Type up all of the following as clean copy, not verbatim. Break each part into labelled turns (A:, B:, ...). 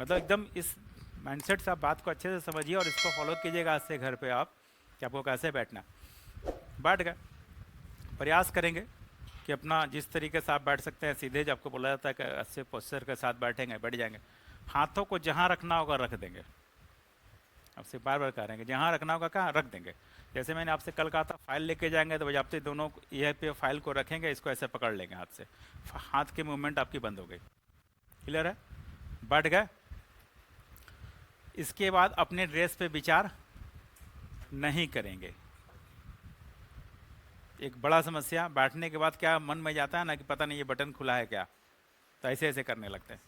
A: मतलब एकदम इस माइंडसेट से आप बात को अच्छे से समझिए और इसको फॉलो कीजिएगा आज से घर पे आप, कि आपको कैसे बैठना। बैठ गए, प्रयास करेंगे कि अपना जिस तरीके से आप बैठ सकते हैं सीधे, जो आपको बोला जाता है कि अच्छे पोस्चर के साथ बैठेंगे, बैठ जाएंगे। हाथों को जहाँ रखना होगा रख देंगे। आपसे बार बार कह रहे हैं कि जहाँ रखना होगा कहाँ रख देंगे। जैसे मैंने आपसे कल कहा था फाइल लेके जाएंगे तो बजाते दोनों यह पे फाइल को रखेंगे, इसको ऐसे पकड़ लेंगे हाथ से, हाथ की मूवमेंट आपकी बंद हो गई। क्लियर है? बैठ गए। इसके बाद अपने ड्रेस पे विचार नहीं करेंगे। एक बड़ा समस्या, बैठने के बाद क्या मन में जाता है ना कि पता नहीं ये बटन खुला है क्या, तो ऐसे ऐसे करने लगते हैं।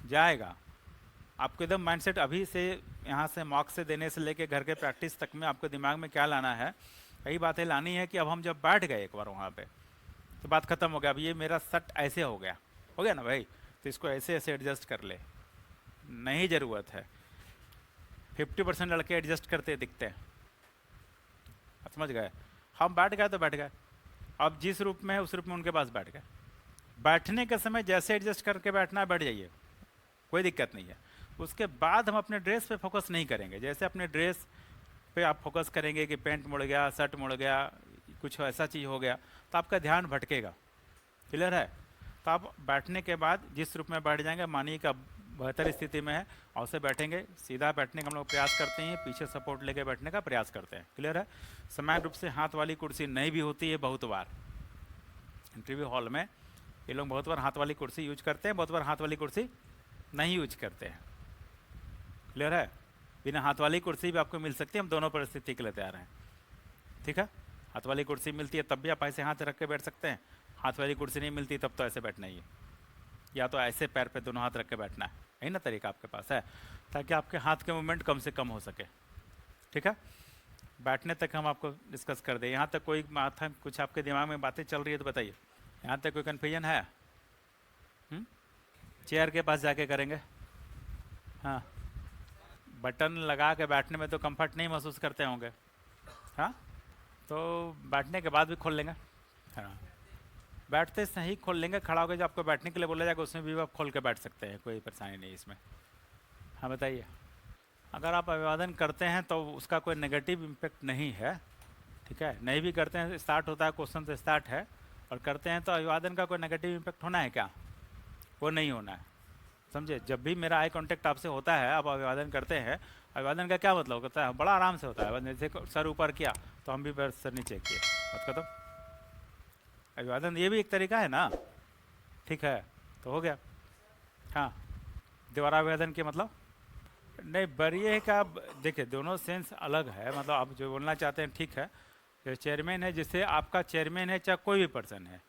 A: जाएगा आपको एकदम माइंडसेट अभी से, यहाँ से मॉक से देने से लेके घर के प्रैक्टिस तक में आपको दिमाग में क्या लाना है, यही बातें लानी है कि अब हम जब बैठ गए एक बार वहाँ पे तो बात खत्म हो गया। अब ये मेरा सट ऐसे हो गया ना भाई, तो इसको ऐसे ऐसे एडजस्ट कर ले, नहीं ज़रूरत है। 50% लड़के एडजस्ट करते दिखते हैं। समझ गए? हम बैठ गए तो बैठ गए, अब जिस रूप में है उस रूप में उनके पास बैठ गए। बैठने के समय जैसे एडजस्ट करके बैठना है बैठ जाइए, कोई दिक्कत नहीं है। उसके बाद हम अपने ड्रेस पे फोकस नहीं करेंगे। जैसे अपने ड्रेस पे आप फोकस करेंगे कि पैंट मुड़ गया, शर्ट मुड़ गया, कुछ ऐसा चीज़ हो गया, तो आपका ध्यान भटकेगा। क्लियर है? तो आप बैठने के बाद जिस रूप में बैठ जाएंगे, मानिए कि बेहतर स्थिति में है और से बैठेंगे, सीधा बैठने का हम लोग प्रयास करते हैं, पीछे सपोर्ट लेके बैठने का प्रयास करते हैं। क्लियर है? समान रूप से हाथ वाली कुर्सी नहीं भी होती है, बहुत बार इंटरव्यू हॉल में ये लोग बहुत बार हाथ वाली कुर्सी यूज करते हैं, बहुत बार हाथ वाली कुर्सी नहीं यूज करते हैं। क्लियर है? बिना हाथ वाली कुर्सी भी आपको मिल सकती है, हम दोनों परिस्थिति के लिए तैयार हैं। ठीक है? हाथ वाली कुर्सी मिलती है तब भी आप ऐसे हाथ रख के बैठ सकते हैं, हाथ वाली कुर्सी नहीं मिलती तब तो ऐसे बैठना ही है, या तो ऐसे पैर पे दोनों हाथ रख के बैठना है। यही ना तरीका आपके पास है, ताकि आपके हाथ के मूवमेंट कम से कम हो सके। ठीक है? बैठने तक हम आपको डिस्कस कर दें। यहाँ तक कोई माथा कुछ आपके दिमाग में बातें चल रही है तो बताइए। यहाँ तक कोई कन्फ्यूजन है? चेयर के पास जाके करेंगे। हाँ, बटन लगा के बैठने में तो कंफर्ट नहीं महसूस करते होंगे। हाँ, तो बैठने के बाद भी खोल लेंगे। हाँ, बैठते सही खोल लेंगे। खड़ा होकर जो आपको बैठने के लिए बोला जाएगा उसमें भी आप खोल के बैठ सकते हैं, कोई परेशानी नहीं इसमें। हाँ बताइए। अगर आप अभिवादन करते हैं तो उसका कोई नेगेटिव इम्पेक्ट नहीं है। ठीक है? नहीं भी करते हैं, स्टार्ट होता है क्वेश्चन से स्टार्ट है, और करते हैं तो अभिवादन का कोई नेगेटिव इम्पेक्ट होना है क्या? वो नहीं होना है। समझे? जब भी मेरा आई कांटेक्ट आपसे होता है, आप अभिवादन करते हैं, अभिवादन का क्या मतलब होता है? बड़ा आराम से होता है। जैसे सर ऊपर किया तो हम भी सर नीचे किए, बात खत्म। अभिवादन ये भी एक तरीका है ना। ठीक है, तो हो गया। हाँ, दोबारा अभिवादन के मतलब नहीं, बरिए का देखिए दोनों सेंस अलग है। मतलब आप जो बोलना चाहते हैं ठीक है। जो चेयरमैन है, जिससे आपका चेयरमैन है चाहे कोई भी पर्सन है,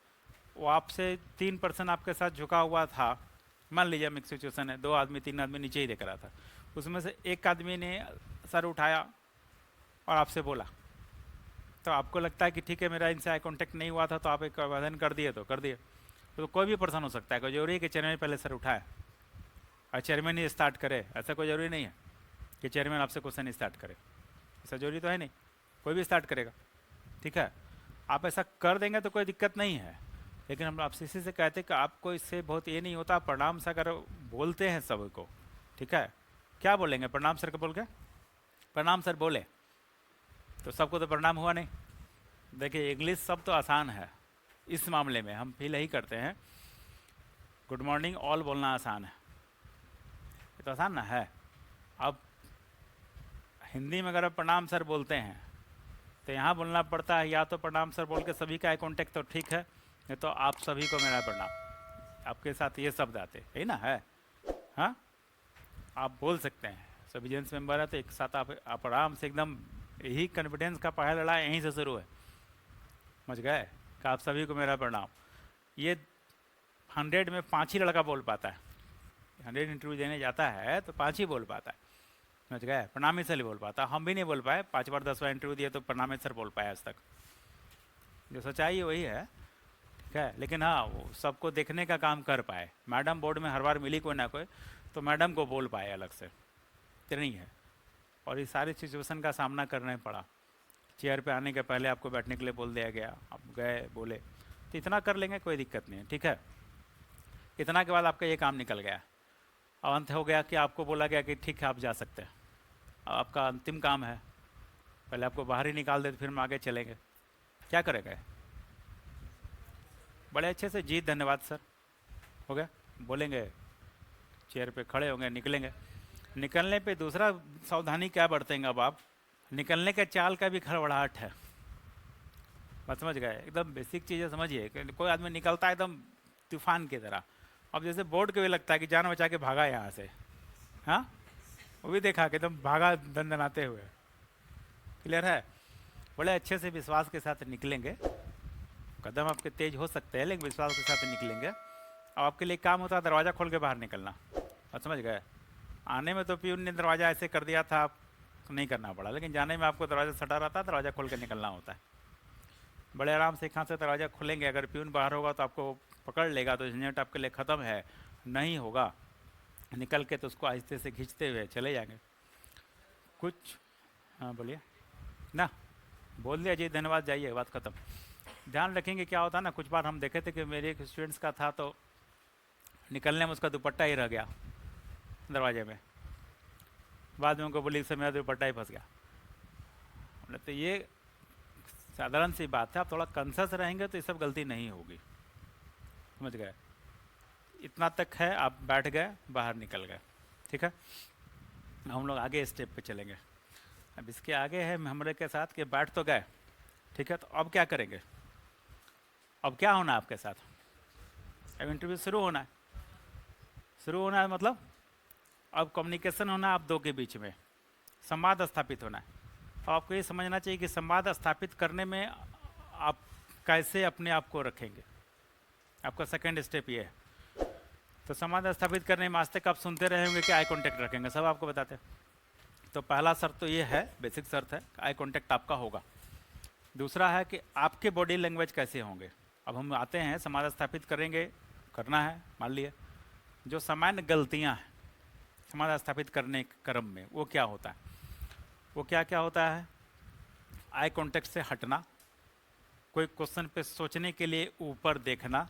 A: वो आपसे 3% आपके साथ झुका हुआ था। मान लीजिए हम एक सिचुएशन है, 2 आदमी 3 आदमी नीचे ही देख रहा था, उसमें से एक आदमी ने सर उठाया और आपसे बोला, तो आपको लगता है कि ठीक है मेरा इनसे आई कांटेक्ट नहीं हुआ था तो आप एक अभिवादन कर दिए तो कर दिए। तो कोई भी पर्सन हो सकता है, कोई जरूरी है कि चेयरमैन पहले सर उठाए और चेयरमैन ही स्टार्ट करे, ऐसा कोई ज़रूरी नहीं है कि चेयरमैन आपसे क्वेश्चन स्टार्ट करे। ऐसा जरूरी तो है नहीं, कोई भी स्टार्ट करेगा। ठीक है? आप ऐसा कर देंगे तो कोई दिक्कत नहीं है, लेकिन हम आपसे इसी से कहते हैं कि आपको इससे बहुत ये नहीं होता। प्रणाम सर अगर बोलते हैं सबको, ठीक है, क्या बोलेंगे? प्रणाम सर को बोल के प्रणाम सर बोले तो सबको तो प्रणाम हुआ नहीं। देखिए इंग्लिश सब तो आसान है, इस मामले में हम फील यही करते हैं। गुड मॉर्निंग ऑल बोलना आसान है, ये तो आसान ना है। अब हिंदी में अगर आप प्रणाम सर बोलते हैं तो यहाँ बोलना पड़ता है, या तो प्रणाम सर बोल के सभी का आई कॉन्टेक्ट तो ठीक है, नहीं तो आप सभी को मेरा प्रणाम, आपके साथ ये शब्द आते यही ना है। हाँ, आप बोल सकते हैं, सभी जेंट्स मेंबर है तो एक साथ आप आराम से एकदम, यही कॉन्फिडेंस का पहला लड़ाई यहीं से शुरू है। समझ गए कि आप सभी को मेरा प्रणाम। ये 100 में 5 ही लड़का बोल पाता है। 100 इंटरव्यू देने जाता है तो 5 ही बोल पाता है। समझ गए? प्रणाम सर ही बोल पाता। हम भी नहीं बोल पाए, 5 बार 10 बार इंटरव्यू दिए तो प्रणाम सर बोल पाए आज तक। जो सच्चाई है वही है। ठीक है? लेकिन हाँ, वो सबको देखने का काम कर पाए। मैडम बोर्ड में हर बार मिली कोई ना कोई, तो मैडम को बोल पाए अलग से, तो नहीं है। और इस सारी सिचुएशन का सामना करना पड़ा। चेयर पे आने के पहले आपको बैठने के लिए बोल दिया गया, आप गए बोले, तो इतना कर लेंगे, कोई दिक्कत नहीं है। ठीक है? इतना के बाद आपका ये काम निकल गया। अब अंत हो गया कि आपको बोला गया कि ठीक है आप जा सकते हैं, अब आपका अंतिम काम है, पहले आपको बाहर ही निकाल दे तो फिर हम आगे चलेंगे, क्या करेगा? बड़े अच्छे से जी धन्यवाद सर, हो गया, बोलेंगे, चेयर पे खड़े होंगे, निकलेंगे। निकलने पे दूसरा सावधानी क्या बरतेंगे अब आप, निकलने के चाल का भी खड़बड़ाहट है, बात समझ गए? एकदम बेसिक चीज़ें समझिए कि कोई आदमी निकलता है एकदम तूफान की तरह, अब जैसे बोर्ड के भी लगता है कि जान बचा के भागा यहाँ से, हाँ, वो भी देखा कि एकदम भागा दंदनाते हुए, क्लियर है? बड़े अच्छे से विश्वास के साथ निकलेंगे, कदम आपके तेज हो सकते हैं लेकिन विश्वास के साथ निकलेंगे। अब आपके लिए काम होता है दरवाज़ा खोल के बाहर निकलना, बात समझ गए? आने में तो प्यून ने दरवाज़ा ऐसे कर दिया था, आपको नहीं करना पड़ा, लेकिन जाने में आपको दरवाज़ा सटा रहता है, दरवाज़ा खोल के निकलना होता है। बड़े आराम से कहाँ से दरवाज़ा खोलेंगे, अगर प्यून बाहर होगा तो आपको पकड़ लेगा तो झंझट आपके लिए ख़त्म है, नहीं होगा निकल के तो उसको आहिस्ते से खींचते हुए चले जाएंगे कुछ। हाँ बोलिए ना, बोल दिया जी धन्यवाद, जाइए, बात ख़त्म। ध्यान रखेंगे क्या होता है ना, कुछ बार हम देखे थे कि मेरे एक स्टूडेंट्स का था तो निकलने में उसका दुपट्टा ही रह गया दरवाजे में, बाद में उनको बोली से मेरा दुपट्टा ही फंस गया। हमने तो ये साधारण सी बात है, आप थोड़ा कंसस रहेंगे तो ये सब गलती नहीं होगी, समझ गए? इतना तक है, आप बैठ गए, बाहर निकल गए, ठीक है? हम लोग आगे स्टेप पे चलेंगे। अब इसके आगे है हमरे के साथ कि बैठ तो गए, ठीक है, तो अब क्या करेंगे? अब क्या होना है आपके साथ? अब इंटरव्यू शुरू होना है, शुरू होना है मतलब अब कम्युनिकेशन होना है आप दो के बीच में, संवाद स्थापित होना है। अब आपको ये समझना चाहिए कि संवाद स्थापित करने में आप कैसे अपने आप को रखेंगे, आपका सेकंड स्टेप ये है। तो संवाद स्थापित करने में आज तक आप सुनते रहे होंगे कि आई कांटेक्ट रखेंगे, सब आपको बताते हैं। तो पहला शर्त तो ये है, बेसिक शर्त है, आई कांटेक्ट आपका होगा। दूसरा है कि आपके बॉडी लैंग्वेज कैसे होंगे। अब हम आते हैं, संवाद स्थापित करेंगे, करना है, मान लिए जो सामान्य गलतियां हैं संवाद स्थापित करने के क्रम में, वो क्या होता है, वो क्या क्या होता है? आई कांटेक्ट से हटना, कोई क्वेश्चन पे सोचने के लिए ऊपर देखना,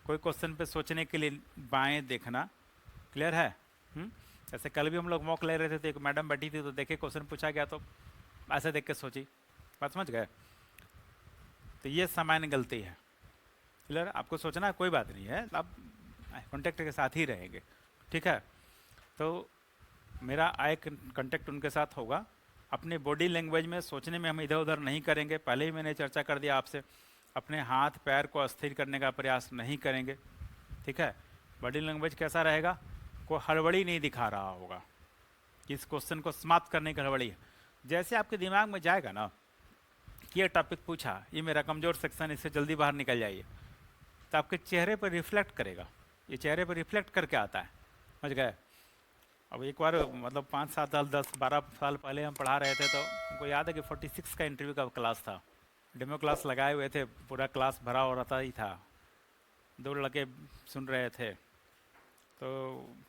A: कोई क्वेश्चन पे सोचने के लिए बाएं देखना, क्लियर है? जैसे कल भी हम लोग मॉक ले रहे थे तो एक मैडम बैठी थी तो देखे क्वेश्चन पूछा गया तो ऐसे देख के सोची, बात समझ गए? तो ये सामान्य गलती है, क्लियर? आपको सोचना है, कोई बात नहीं है, आप कॉन्टेक्ट के साथ ही रहेंगे, ठीक है? तो मेरा आई कॉन्टेक्ट उनके साथ होगा। अपने बॉडी लैंग्वेज में सोचने में हम इधर उधर नहीं करेंगे, पहले ही मैंने चर्चा कर दिया आपसे, अपने हाथ पैर को अस्थिर करने का प्रयास नहीं करेंगे, ठीक है? बॉडी लैंग्वेज कैसा रहेगा? कोई हड़बड़ी नहीं दिखा रहा होगा कि इस क्वेश्चन को समाप्त करने की हड़बड़ी है। जैसे आपके दिमाग में जाएगा ना कि ये टॉपिक पूछा, ये मेरा कमज़ोर सेक्शन, इससे जल्दी बाहर निकल जाइए, तो आपके चेहरे पर रिफ्लेक्ट करेगा, ये चेहरे पर रिफ्लेक्ट करके आता है, समझ गए? अब एक बार मतलब 5 7 साल 10 12 साल पहले हम पढ़ा रहे थे तो हमको याद है कि 46 का इंटरव्यू का क्लास था, डेमो क्लास लगाए हुए थे, पूरा क्लास भरा हो रहा ही था, 2 लड़के सुन रहे थे, तो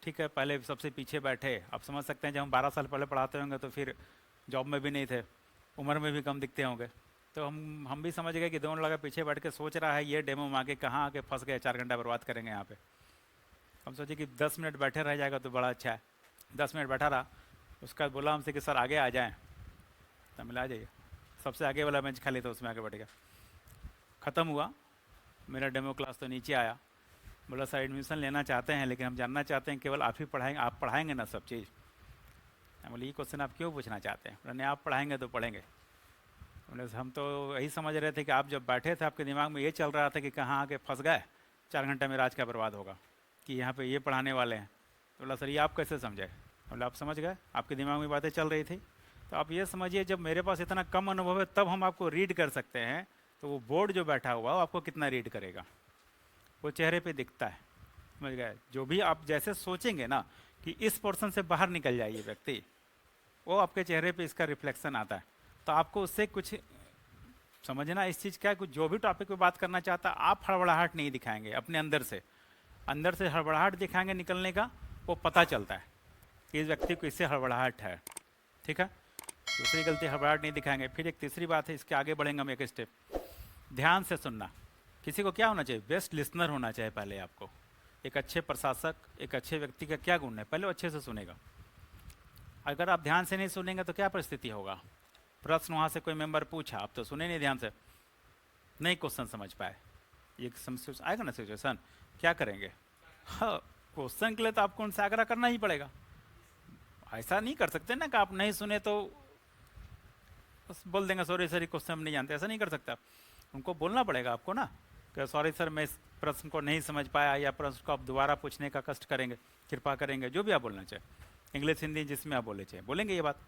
A: ठीक है, पहले सबसे पीछे बैठे। आप समझ सकते हैं जब हम 12 साल पहले पढ़ाते होंगे तो फिर जॉब में भी नहीं थे, उम्र में भी कम दिखते होंगे, तो हम भी समझ गए कि 2 लड़का पीछे बैठ के सोच रहा है ये डेमो में आके कहाँ आके फंस गए, 4 घंटा बर्बाद करेंगे यहाँ पे। हम सोचे कि 10 मिनट बैठे रह जाएगा तो बड़ा अच्छा है। 10 मिनट बैठा रहा, उसके बाद बोला हमसे कि सर आगे आ जाएं, तो मिला आ जाइए, सबसे आगे वाला बेंच खाली था उसमें आके बैठ गया। ख़त्म हुआ मेरा डेमो क्लास तो नीचे आया, बोला सर एडमिशन लेना चाहते हैं लेकिन हम जानना चाहते हैं केवल आप ही पढ़ाएंगे, आप पढ़ाएंगे ना सब चीज़? मैं बोले ये क्वेश्चन आप क्यों पूछना चाहते हैं? बोले नहीं आप पढ़ाएंगे तो पढ़ेंगे। बोले हम तो यही समझ रहे थे कि आप जब बैठे थे आपके दिमाग में ये चल रहा था कि कहाँ आके फंस गए, 4 घंटे में आज का बर्बाद होगा, कि यहाँ पे ये पढ़ाने वाले हैं। तो बोला सर ये आप कैसे समझे? बोले आप समझ गए, आपके दिमाग में बातें चल रही थी। तो आप ये समझिए जब मेरे पास इतना कम अनुभव है तब हम आपको रीड कर सकते हैं, तो वो बोर्ड जो बैठा हुआ वो आपको कितना रीड करेगा, वो चेहरे पे दिखता है, समझ गए? जो भी आप जैसे सोचेंगे ना कि इस पोर्शन से बाहर निकल जाइए व्यक्ति, वो आपके चेहरे पे इसका रिफ्लेक्शन आता है। तो आपको उससे कुछ समझना इस चीज़ का है, कुछ जो भी टॉपिक पे बात करना चाहता है आप हड़बड़ाहट नहीं दिखाएंगे अपने अंदर से हड़बड़ाहट दिखाएंगे निकलने का, वो पता चलता है कि इस व्यक्ति को इससे हड़बड़ाहट है, ठीक है? दूसरी गलती हड़बड़ाहट नहीं दिखाएंगे। फिर एक तीसरी बात है, इसके आगे बढ़ेंगे हम एक स्टेप, ध्यान से सुनना। किसी को क्या होना चाहिए? बेस्ट लिसनर होना चाहिए पहले आपको। एक अच्छे प्रशासक, एक अच्छे व्यक्ति का क्या गुण है, पहले वो अच्छे से सुनेगा। अगर आप ध्यान से नहीं सुनेंगे तो क्या परिस्थिति होगा, प्रश्न वहाँ से कोई मेंबर पूछा, आप तो सुने नहीं ध्यान से, नहीं क्वेश्चन समझ पाए, ये आएगा ना सिचुएशन, क्या करेंगे? हाँ, क्वेश्चन के लिए तो आपको उनसे आग्रह करना ही पड़ेगा। ऐसा नहीं कर सकते ना कि आप नहीं सुने तो बस बोल देंगे सॉरी सर क्वेश्चन हम नहीं जानते, ऐसा नहीं कर सकते आप। उनको बोलना पड़ेगा आपको ना कि सॉरी सर मैं इस प्रश्न को नहीं समझ पाया, या प्रश्न को आप दोबारा पूछने का कष्ट करेंगे, कृपा करेंगे, जो भी आप बोलना चाहे, इंग्लिश हिंदी जिसमें आप बोले चाहे बोलेंगे ये बात।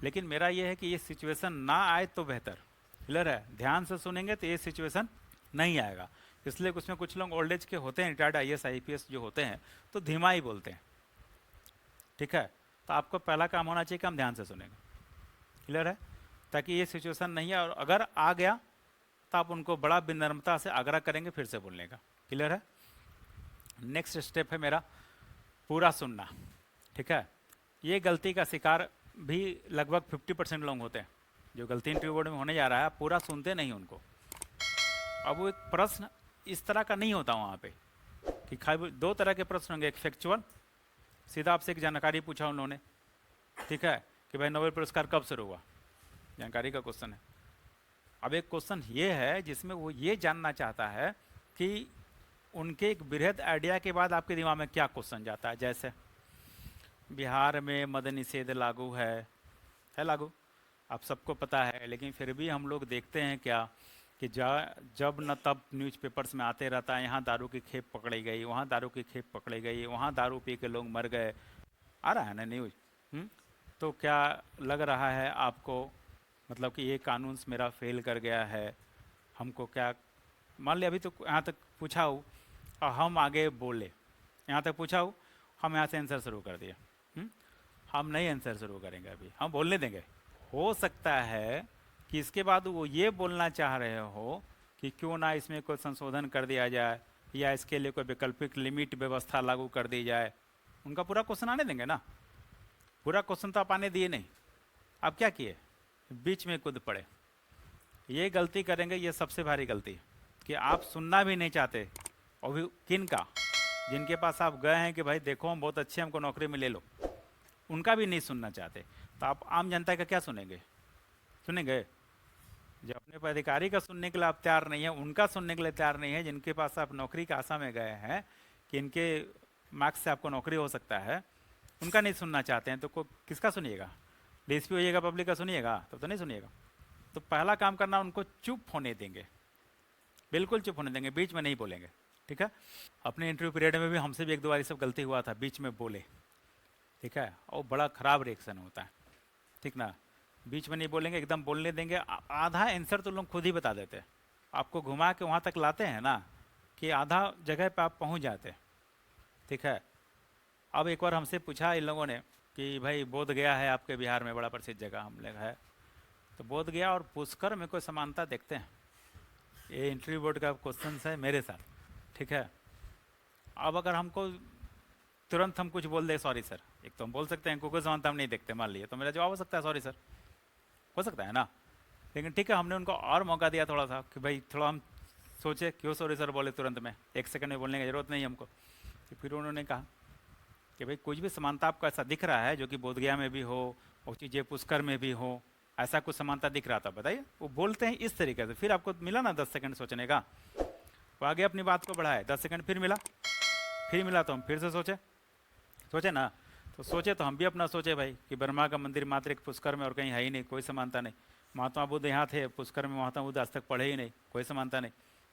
A: लेकिन मेरा ये है कि ये सिचुएशन ना आए तो बेहतर। क्लियर है? ध्यान से सुनेंगे तो ये सिचुएशन नहीं आएगा। इसलिए उसमें कुछ लोग ओल्ड एज के होते हैं, रिटायर्ड IAS IPS जो होते हैं, तो धीमा ही बोलते हैं। ठीक है, तो आपको पहला काम होना चाहिए कि हम ध्यान से सुनेंगे। क्लियर है? ताकि ये सिचुएशन नहीं है, और अगर आ गया तो आप उनको बड़ा विनम्रता से आग्रह करेंगे फिर से बोलने का। क्लियर है? नेक्स्ट स्टेप है मेरा पूरा सुनना। ठीक है, ये गलती का शिकार भी लगभग 50% लोग होते हैं। जो गलती इंटरव्यू बोर्ड में होने जा रहा है, पूरा सुनते नहीं उनको। अब वो एक प्रश्न इस तरह का नहीं होता वहाँ पे कि खाली दो तरह के प्रश्न होंगे, एक फैक्चुअल, सीधा आपसे एक जानकारी पूछा उन्होंने, ठीक है, कि भाई नोबेल पुरस्कार कब शुरू हुआ, जानकारी का क्वेश्चन है। अब एक क्वेश्चन ये है जिसमें वो ये जानना चाहता है कि उनके एक बृहद आइडिया के बाद आपके दिमाग में क्या क्वेश्चन जाता है। जैसे बिहार में मद्य निषेध लागू है लागू, आप सबको पता है, लेकिन फिर भी हम लोग देखते हैं क्या कि जब न तब न्यूज़पेपर्स में आते रहता है, यहाँ दारू की खेप पकड़ी गई, वहाँ दारू की खेप पकड़ी गई, वहाँ दारू पी के लोग मर गए, आ रहा है ना न्यूज़। तो क्या लग रहा है आपको, मतलब कि ये कानून मेरा फेल कर गया है, हमको क्या, मान लिया अभी तो यहाँ तक पूछा हूँ और हम आगे बोले, यहाँ तक पूछा हूँ, हम यहाँ से आंसर शुरू कर दिए, हम नहीं आंसर शुरू करेंगे, अभी हम बोलने देंगे। हो सकता है कि इसके बाद वो ये बोलना चाह रहे हो कि क्यों ना इसमें कोई संशोधन कर दिया जाए, या इसके लिए कोई वैकल्पिक लिमिट व्यवस्था लागू कर दी जाए। उनका पूरा क्वेश्चन आने देंगे ना, पूरा क्वेश्चन तो आप आने दिए नहीं, आप क्या किए, बीच में कूद पड़े। ये गलती करेंगे, ये सबसे भारी गलती, कि आप सुनना भी नहीं चाहते, और भी किन का, जिनके पास आप गए हैं कि भाई देखो हम बहुत अच्छे, हमको नौकरी में ले लो, उनका भी नहीं सुनना चाहते। तो आप आम जनता का क्या सुनेंगे? सुनेंगे? जो अपने पदाधिकारी का सुनने के लिए आप तैयार नहीं है, उनका सुनने के लिए तैयार नहीं है, जिनके पास आप नौकरी की आशा में गए हैं कि इनके मार्क्स से आपको नौकरी हो सकता है, उनका नहीं सुनना चाहते हैं, तो किसका सुनिएगा? DSP होइएगा, पब्लिक का सुनिएगा? तो नहीं सुनिएगा। तो पहला काम करना, उनको चुप होने देंगे, बिल्कुल चुप होने देंगे, बीच में नहीं बोलेंगे। ठीक है, अपने इंटरव्यू पीरियड में भी हमसे भी एक दो बार सब गलती हुआ था, बीच में बोले, ठीक है, और बड़ा खराब रिएक्शन होता है। ठीक ना, बीच में नहीं बोलेंगे, एकदम बोलने देंगे। आधा आंसर तो लोग खुद ही बता देते हैं, आपको घुमा के वहाँ तक लाते हैं ना कि आधा जगह पे आप पहुँच जाते हैं। ठीक है, अब एक बार हमसे पूछा इन लोगों ने कि भाई बोध गया है आपके बिहार में, बड़ा प्रसिद्ध जगह, हम लोग है, तो बोध गया और पुष्कर में कोई समानता देखते हैं? ये इंटरव्यू बोर्ड का क्वेश्चन है मेरे साथ। ठीक है, अब अगर हमको तुरंत हम कुछ बोल दे सॉरी सर, एक तो हम बोल सकते हैं कोई समानता हम नहीं देखते, मान लिए, तो मेरा जवाब हो सकता है सॉरी सर, हो सकता है ना। लेकिन ठीक है, हमने उनको और मौका दिया थोड़ा सा कि भाई थोड़ा हम सोचे, क्यों सॉरी सर बोले तुरंत में, 1 सेकंड में बोलने की ज़रूरत नहीं हमको। तो फिर उन्होंने कहा कि भाई कुछ भी समानता आपको ऐसा दिख रहा है जो कि बोधगया में भी हो और चीज़ें पुष्कर में भी हो, ऐसा कुछ समानता दिख रहा था, बताइए। वो बोलते हैं इस तरीके से, फिर आपको मिला ना 10 सेकंड सोचने का, वो आगे अपनी बात को बढ़ाए, 10 सेकंड फिर मिला तो हम फिर से सोचे ना, तो सोचे तो हम भी अपना सोचे भाई कि ब्रह्मा का मंदिर मात्र एक पुष्कर में और कहीं है ही नहीं, कोई समानता नहीं। महात्मा बुद्ध यहाँ थे, पुष्कर में महात्मा बुद्ध आज तक पढ़े ही नहीं, कोई समानता नहीं।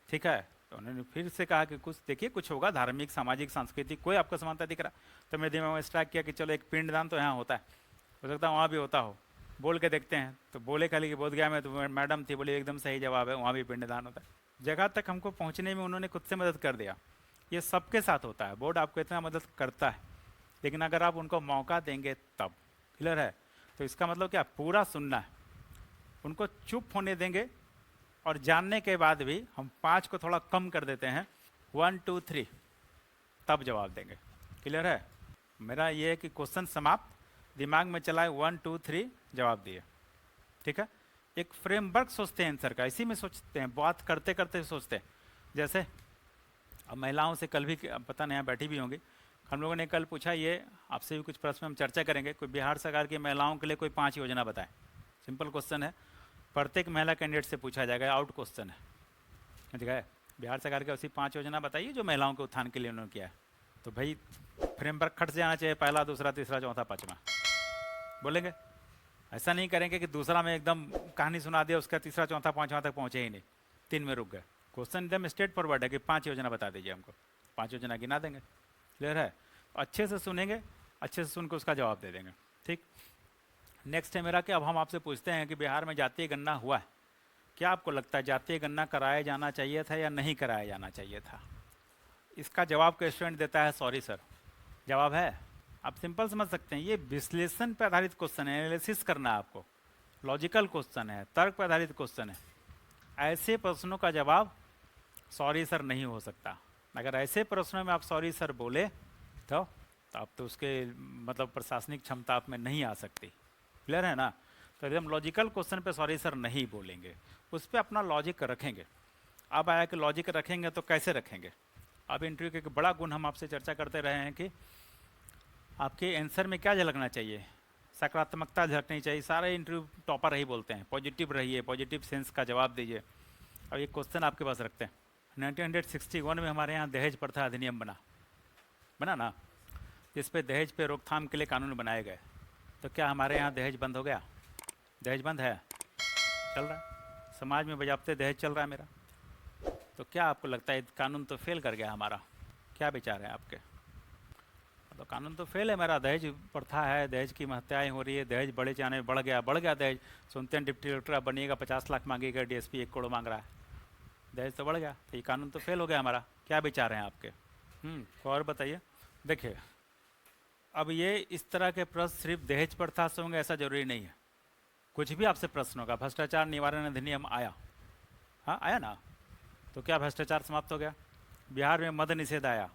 A: ठीक है, तो उन्होंने फिर से कहा कि कुछ देखिए, कुछ होगा धार्मिक, सामाजिक, सांस्कृतिक, कोई आपको समानता दिख रहा। तो मेरे दिमाग में स्ट्राइक किया कि चलो एक पिंडदान तो यहाँ होता है, हो सकता है वहाँ भी होता हो, बोल के देखते हैं। तो बोले खाली कि बोध गया में, तो मैडम थी, बोली एकदम सही जवाब है, वहाँ भी पिंडदान होता है। जगह तक हमको पहुँचने में उन्होंने खुद से मदद कर दिया। ये सबके साथ होता है, बोर्ड आपको इतना मदद करता है, लेकिन अगर आप उनको मौका देंगे तब। क्लियर है? तो इसका मतलब क्या, पूरा सुनना है, उनको चुप होने देंगे, और जानने के बाद भी हम 5 को थोड़ा कम कर देते हैं, 1 2 3, तब जवाब देंगे। क्लियर है? मेरा ये है कि क्वेश्चन समाप्त, दिमाग में चलाए, 1 2 3 जवाब दिए। ठीक है, एक फ्रेमवर्क सोचते हैं आंसर का, इसी में सोचते हैं, बात करते करते सोचते हैं। जैसे अब महिलाओं से कल भी, अब पता नहीं यहाँ बैठी भी होंगी, हम लोगों ने कल पूछा, ये आपसे भी कुछ प्रश्न हम चर्चा करेंगे, कोई बिहार सरकार की महिलाओं के लिए कोई 5 योजना बताएं। सिंपल क्वेश्चन है, प्रत्येक महिला कैंडिडेट से पूछा जाएगा, आउट क्वेश्चन है, ठीक है। बिहार सरकार की ऐसी 5 योजना बताइए जो महिलाओं के उत्थान के लिए उन्होंने किया है। तो भाई फ्रेमवर्क खट जाना चाहिए, पहला, दूसरा, तीसरा, चौथा, पाँचवा बोलेंगे। ऐसा नहीं करेंगे कि दूसरा में एकदम कहानी सुना दिया, उसका तीसरा, चौथा, पाँचवा तक पहुँचे ही नहीं, 3 में रुक गए। क्वेश्चन एकदम स्ट्रेट फॉरवर्ड है कि 5 योजना बता दीजिए हमको, 5 योजना गिना देंगे, क्लियर है। अच्छे से सुनेंगे, अच्छे से सुन के उसका जवाब दे देंगे, ठीक। नेक्स्ट है मेरा कि अब हम आपसे पूछते हैं कि बिहार में जातीय गणना हुआ है, क्या आपको लगता है जातीय गणना कराया जाना चाहिए था या नहीं कराया जाना चाहिए था? इसका जवाब को स्टूडेंट देता है सॉरी सर। जवाब है, आप सिंपल समझ सकते हैं, ये विश्लेषण पर आधारित क्वेश्चन है, एनालिसिस करना है आपको, लॉजिकल क्वेश्चन है, तर्क पर आधारित क्वेश्चन है। ऐसे प्रश्नों का जवाब सॉरी सर नहीं हो सकता। अगर ऐसे प्रश्नों में आप सॉरी सर बोले तो आप तो उसके मतलब प्रशासनिक क्षमता आप में नहीं आ सकती, क्लियर है ना। तो एकदम लॉजिकल क्वेश्चन पे सॉरी सर नहीं बोलेंगे, उस पर अपना लॉजिक रखेंगे। अब आया कि लॉजिक रखेंगे तो कैसे रखेंगे। अब इंटरव्यू के एक बड़ा गुण हम आपसे चर्चा करते रहे हैं कि आपके आंसर में क्या झलकना चाहिए, सकारात्मकता झलकनी चाहिए। सारे इंटरव्यू टॉपर ही बोलते हैं पॉजिटिव रहिए, पॉजिटिव सेंस का जवाब दीजिए। अब एक क्वेश्चन आपके पास रखते हैं, 1961 में हमारे यहाँ दहेज प्रथा अधिनियम बना ना, जिस पे दहेज पे रोकथाम के लिए कानून बनाए गए। तो क्या हमारे यहाँ दहेज बंद हो गया? दहेज बंद है? चल रहा है, समाज में बजाबते दहेज चल रहा है मेरा। तो क्या आपको लगता है कानून तो फेल कर गया हमारा? क्या विचार है आपके? तो कानून तो फेल है मेरा, दहेज प्रथा है, दहेज की हत्याएँ हो रही है, दहेज बड़े चाने बढ़ गया दहेज। सुनते हैं डिप्टी कलेक्टर बनिएगा 50 लाख मांगेगा, डीएसपी 1 करोड़ मांग रहा है, दहेज तो बढ़ गया। तो ये कानून तो फेल हो गया हमारा। क्या विचार हैं आपके? और बताइए। देखिए, अब ये इस तरह के प्रश्न सिर्फ दहेज प्रथा से होंगे ऐसा जरूरी नहीं है, कुछ भी आपसे प्रश्न होगा। भ्रष्टाचार निवारण अधिनियम आया, हाँ आया ना, तो क्या भ्रष्टाचार समाप्त हो गया? बिहार में मद निषेध आया,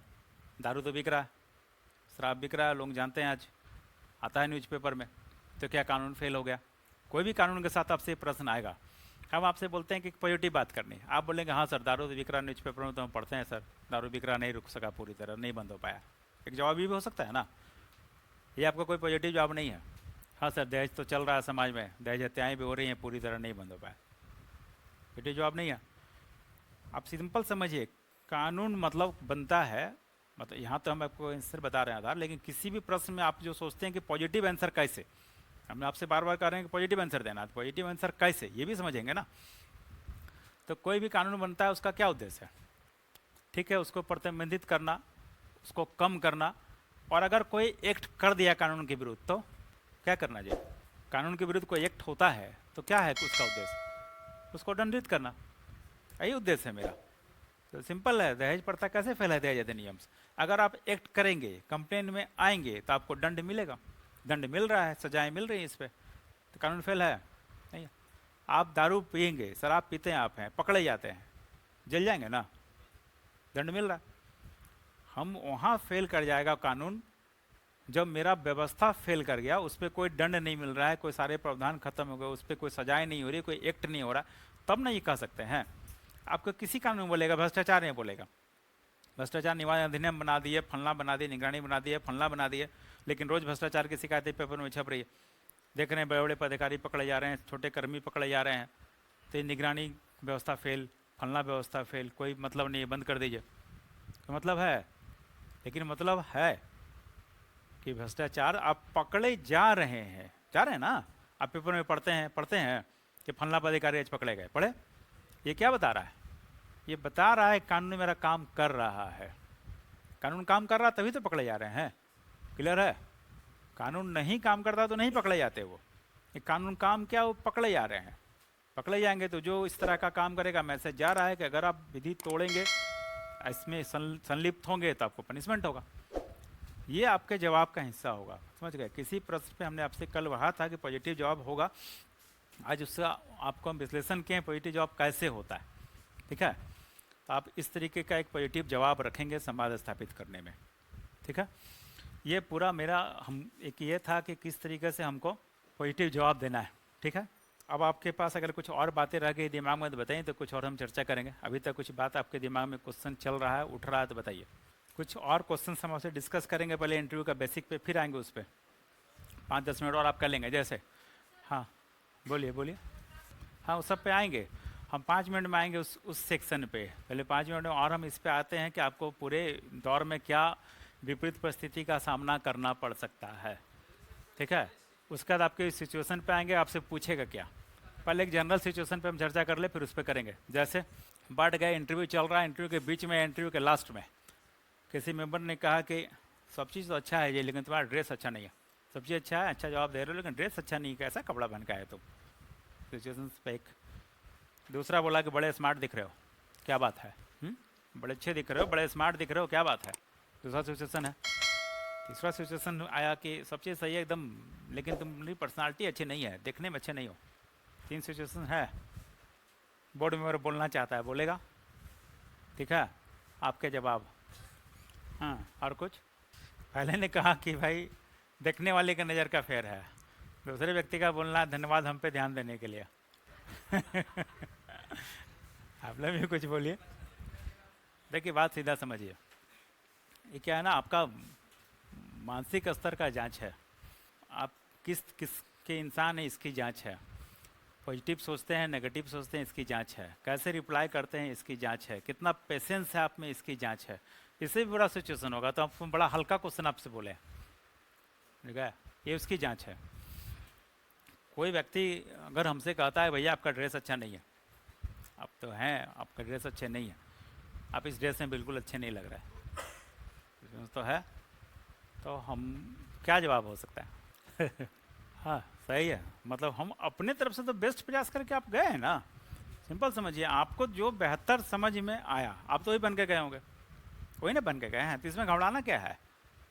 A: दारू तो बिक रहा है, शराब बिक रहा है, लोग जानते हैं, आज आता है न्यूज़पेपर में। तो क्या कानून फेल हो गया? कोई भी कानून के साथ आपसे प्रश्न आएगा। हम आपसे बोलते हैं कि पॉजिटिव बात करनी है, आप बोलेंगे हाँ सर दारू तो बिक रहा, न्यूज़पेपर में तो हम पढ़ते हैं सर, दारू बिक रहा नहीं रुक सका, पूरी तरह नहीं बंद हो पाया। एक जवाब ये भी हो सकता है ना, ये आपका कोई पॉजिटिव जवाब नहीं है। हाँ सर दहेज तो चल रहा है समाज में, दहेज हत्याएँ भी हो रही हैं, पूरी तरह नहीं बंद हो पाया, पॉजिटिव जवाब नहीं है। आप सिंपल समझिए, कानून मतलब बनता है, मतलब यहाँ तो हम आपको आंसर बता रहे हैं आधार, लेकिन किसी भी प्रश्न में आप जो सोचते हैं कि पॉजिटिव आंसर कैसे, हमने आपसे बार बार कह रहे हैं कि पॉजिटिव आंसर देना, तो पॉजिटिव आंसर कैसे ये भी समझेंगे ना। तो कोई भी कानून बनता है उसका क्या उद्देश्य है? ठीक है, उसको प्रतिबंधित करना, उसको कम करना, और अगर कोई एक्ट कर दिया कानून के विरुद्ध तो क्या करना चाहिए? कानून के विरुद्ध कोई एक्ट होता है तो क्या है उसका उद्देश्य? उसको दंडित करना, यही उद्देश्य है मेरा। तो सिंपल है, दहेज प्रथा कैसे फैला दहेज अधिनियम से? अगर आप एक्ट करेंगे, कंप्लेन में आएंगे तो आपको दंड मिलेगा, दंड मिल रहा है, सजाएं मिल रही हैं इस पर, तो कानून फेल है नहीं। आप दारू पियेंगे, शराब पीते हैं, आप हैं, पकड़े जाते हैं, जल जाएंगे ना, दंड मिल रहा है। हम वहाँ फेल कर जाएगा कानून जब मेरा व्यवस्था फेल कर गया, उस पर कोई दंड नहीं मिल रहा है, कोई सारे प्रावधान खत्म हो गए, उस पर कोई सजाएं नहीं हो रही, कोई एक्ट नहीं हो रहा, तब नहीं कह सकते हैं। आपको किसी कानून में बोलेगा, भ्रष्टाचार नहीं बोलेगा, भ्रष्टाचार निवारण अधिनियम बना दिए, फलना बना दिए, निगरानी बना दिए, फलना बना दिए, लेकिन रोज भ्रष्टाचार की शिकायतें पेपर में छप रही है, देख रहे हैं बड़े बड़े पदाधिकारी पकड़े जा रहे हैं, छोटे कर्मी पकड़े जा रहे हैं। तो ये निगरानी व्यवस्था फेल, फलना व्यवस्था फेल, कोई मतलब नहीं है, बंद कर दीजिए। तो मतलब है, लेकिन मतलब है कि भ्रष्टाचार आप पकड़े जा रहे हैं ना। आप पेपर में पढ़ते हैं कि फलना पदाधिकारी आज पकड़े गए, पढ़े? ये क्या बता रहा है? ये बता रहा है कानून मेरा काम कर रहा है, कानून काम कर रहा तभी तो पकड़े जा रहे हैं, क्लियर है। कानून नहीं काम करता तो नहीं पकड़े जाते, वो ये कानून काम क्या, वो पकड़े जा रहे हैं, पकड़े जाएंगे। तो जो इस तरह का काम करेगा, मैसेज जा रहा है कि अगर आप विधि तोड़ेंगे, इसमें संलिप्त होंगे तो आपको पनिशमेंट होगा। ये आपके जवाब का हिस्सा होगा, समझ गए। किसी प्रश्न पे हमने आपसे कल कहा था कि पॉजिटिव जवाब होगा, आज उससे आपको हम विश्लेषण किए पॉजिटिव जवाब कैसे होता है, ठीक है। तो आप इस तरीके का एक पॉजिटिव जवाब रखेंगे संवाद स्थापित करने में, ठीक है। ये पूरा मेरा हम एक ये था कि किस तरीके से हमको पॉजिटिव जवाब देना है, ठीक है। अब आपके पास अगर कुछ और बातें रह गई दिमाग में तो बताइए, तो कुछ और हम चर्चा करेंगे। अभी तक कुछ बात आपके दिमाग में क्वेश्चन चल रहा है, उठ रहा है तो बताइए। कुछ और क्वेश्चन हम आपसे डिस्कस करेंगे पहले इंटरव्यू का बेसिक पे, फिर आएंगे उस पर। 5-10 मिनट और आप कर लेंगे जैसे। हाँ बोलिए बोलिए। हाँ उस सब पे आएंगे हम, 5 मिनट में आएंगे उस सेक्शन पे। पहले 5 मिनट में और हम इस पे आते हैं कि आपको पूरे दौर में क्या विपरीत परिस्थिति का सामना करना पड़ सकता है, ठीक है। उसके बाद आपके सिचुएशन पे आएंगे, आपसे पूछेगा क्या। पहले एक जनरल सिचुएशन पे हम चर्चा कर ले, फिर उस पर करेंगे। जैसे बढ़ गए, इंटरव्यू चल रहा है, इंटरव्यू के बीच में, इंटरव्यू के लास्ट में किसी मेंबर ने कहा कि सब चीज़ तो अच्छा है ये, लेकिन तुम्हारा ड्रेस अच्छा नहीं है। सब चीज़ अच्छा है, अच्छा जवाब दे रहे हो, लेकिन ड्रेस अच्छा नहीं है, कैसा कपड़ा पहन के आए तुम। सिचुएशन पे एक। दूसरा बोला कि बड़े स्मार्ट दिख रहे हो, क्या बात है, बड़े अच्छे दिख रहे हो, बड़े स्मार्ट दिख रहे हो, क्या बात है। दूसरा सिचुएशन है। तीसरा सिचुएशन आया कि सब चीज़ सही है एकदम, लेकिन तुम्हारी पर्सनालिटी अच्छी नहीं है, देखने में अच्छे नहीं हो। 3 सिचुएशन है। बोर्ड मेंबर बोलना चाहता है, बोलेगा, ठीक है। आपके जवाब। हाँ और कुछ। पहले ने कहा कि भाई देखने वाले का नज़र का फेर है। दूसरे व्यक्ति का बोलना, धन्यवाद हम पे ध्यान देने के लिए। आप लोग भी कुछ बोलिए। देखिए बात सीधा समझिए, ये क्या है ना, आपका मानसिक स्तर का जांच है। आप किस किस के इंसान है, इसकी जांच है। पॉजिटिव सोचते हैं, नेगेटिव सोचते हैं, इसकी जांच है। कैसे रिप्लाई करते हैं, इसकी जांच है। कितना पेशेंस है आप में, इसकी जांच है। इससे भी बड़ा सिचुएशन होगा तो आप बड़ा हल्का क्वेश्चन आपसे बोले, ठीक है, ये उसकी जांच है। कोई व्यक्ति अगर हमसे कहता है भैया आपका ड्रेस अच्छा नहीं है, आप तो हैं, आपका ड्रेस अच्छे नहीं है, आप इस ड्रेस में बिल्कुल अच्छे नहीं लग रहे हैं, तो है, तो हम क्या जवाब हो सकता है। हाँ सही है, मतलब हम अपने तरफ से तो बेस्ट प्रयास करके आप गए हैं ना। सिंपल समझिए, आपको जो बेहतर समझ में आया आप तो वही बन के गए होंगे, वही ना बन के गए हैं। तो इसमें घबराना क्या है,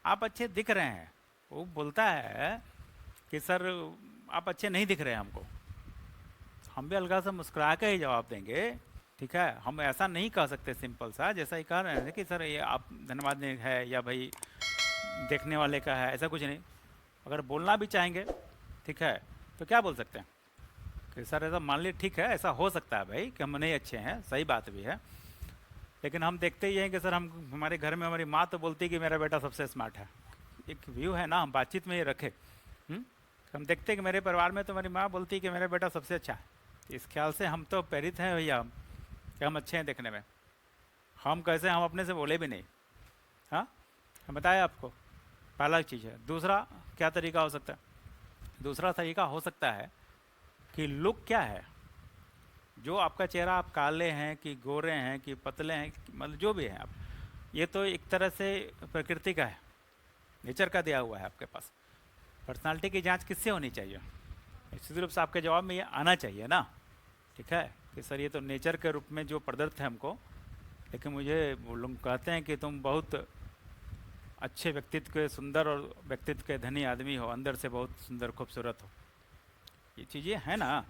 A: आप अच्छे दिख रहे हैं। वो बोलता है कि सर आप अच्छे नहीं दिख रहे हैं हमको, हम भी हल्का सा मुस्कुरा के ही जवाब देंगे, ठीक है। हम ऐसा नहीं कह सकते सिंपल सा, जैसा ही कह रहे हैं कि सर ये आप धन्यवाद है या भाई देखने वाले का है, ऐसा कुछ नहीं। अगर बोलना भी चाहेंगे, ठीक है, तो क्या बोल सकते हैं कि सर ऐसा मान लीजिए, ठीक है ऐसा हो सकता है भाई कि हम नहीं अच्छे हैं, सही बात भी है, लेकिन हम देखते ही हैं कि सर हम, हमारे घर में हमारी माँ तो बोलती है कि मेरा बेटा सबसे स्मार्ट है। एक व्यू है ना, हम बातचीत में ये रखें। हम देखते हैं कि मेरे परिवार में तो मेरी माँ बोलती है कि मेरा बेटा सबसे अच्छा है। इस ख्याल से हम तो प्रेरित हैं भैया, हम कि हम अच्छे हैं देखने में। हम कैसे, हम अपने से बोले भी नहीं। हाँ हम बताया आपको, पहला चीज़ है। दूसरा क्या तरीका हो सकता है, दूसरा तरीका हो सकता है कि लुक क्या है, जो आपका चेहरा, आप काले हैं कि गोरे हैं कि पतले हैं, मतलब जो भी है आप, ये तो एक तरह से प्रकृति का है, नेचर का दिया हुआ है आपके पास। पर्सनालिटी की जांच किससे होनी चाहिए, निश्चित रूप से आपके जवाब में ये आना चाहिए ना, ठीक है, कि सर ये तो नेचर के रूप में जो प्रदत्त है हमको, लेकिन मुझे वो लोग कहते हैं कि तुम बहुत अच्छे व्यक्तित्व के, सुंदर और व्यक्तित्व के धनी आदमी हो, अंदर से बहुत सुंदर खूबसूरत हो। ये चीज़ें हैं ना,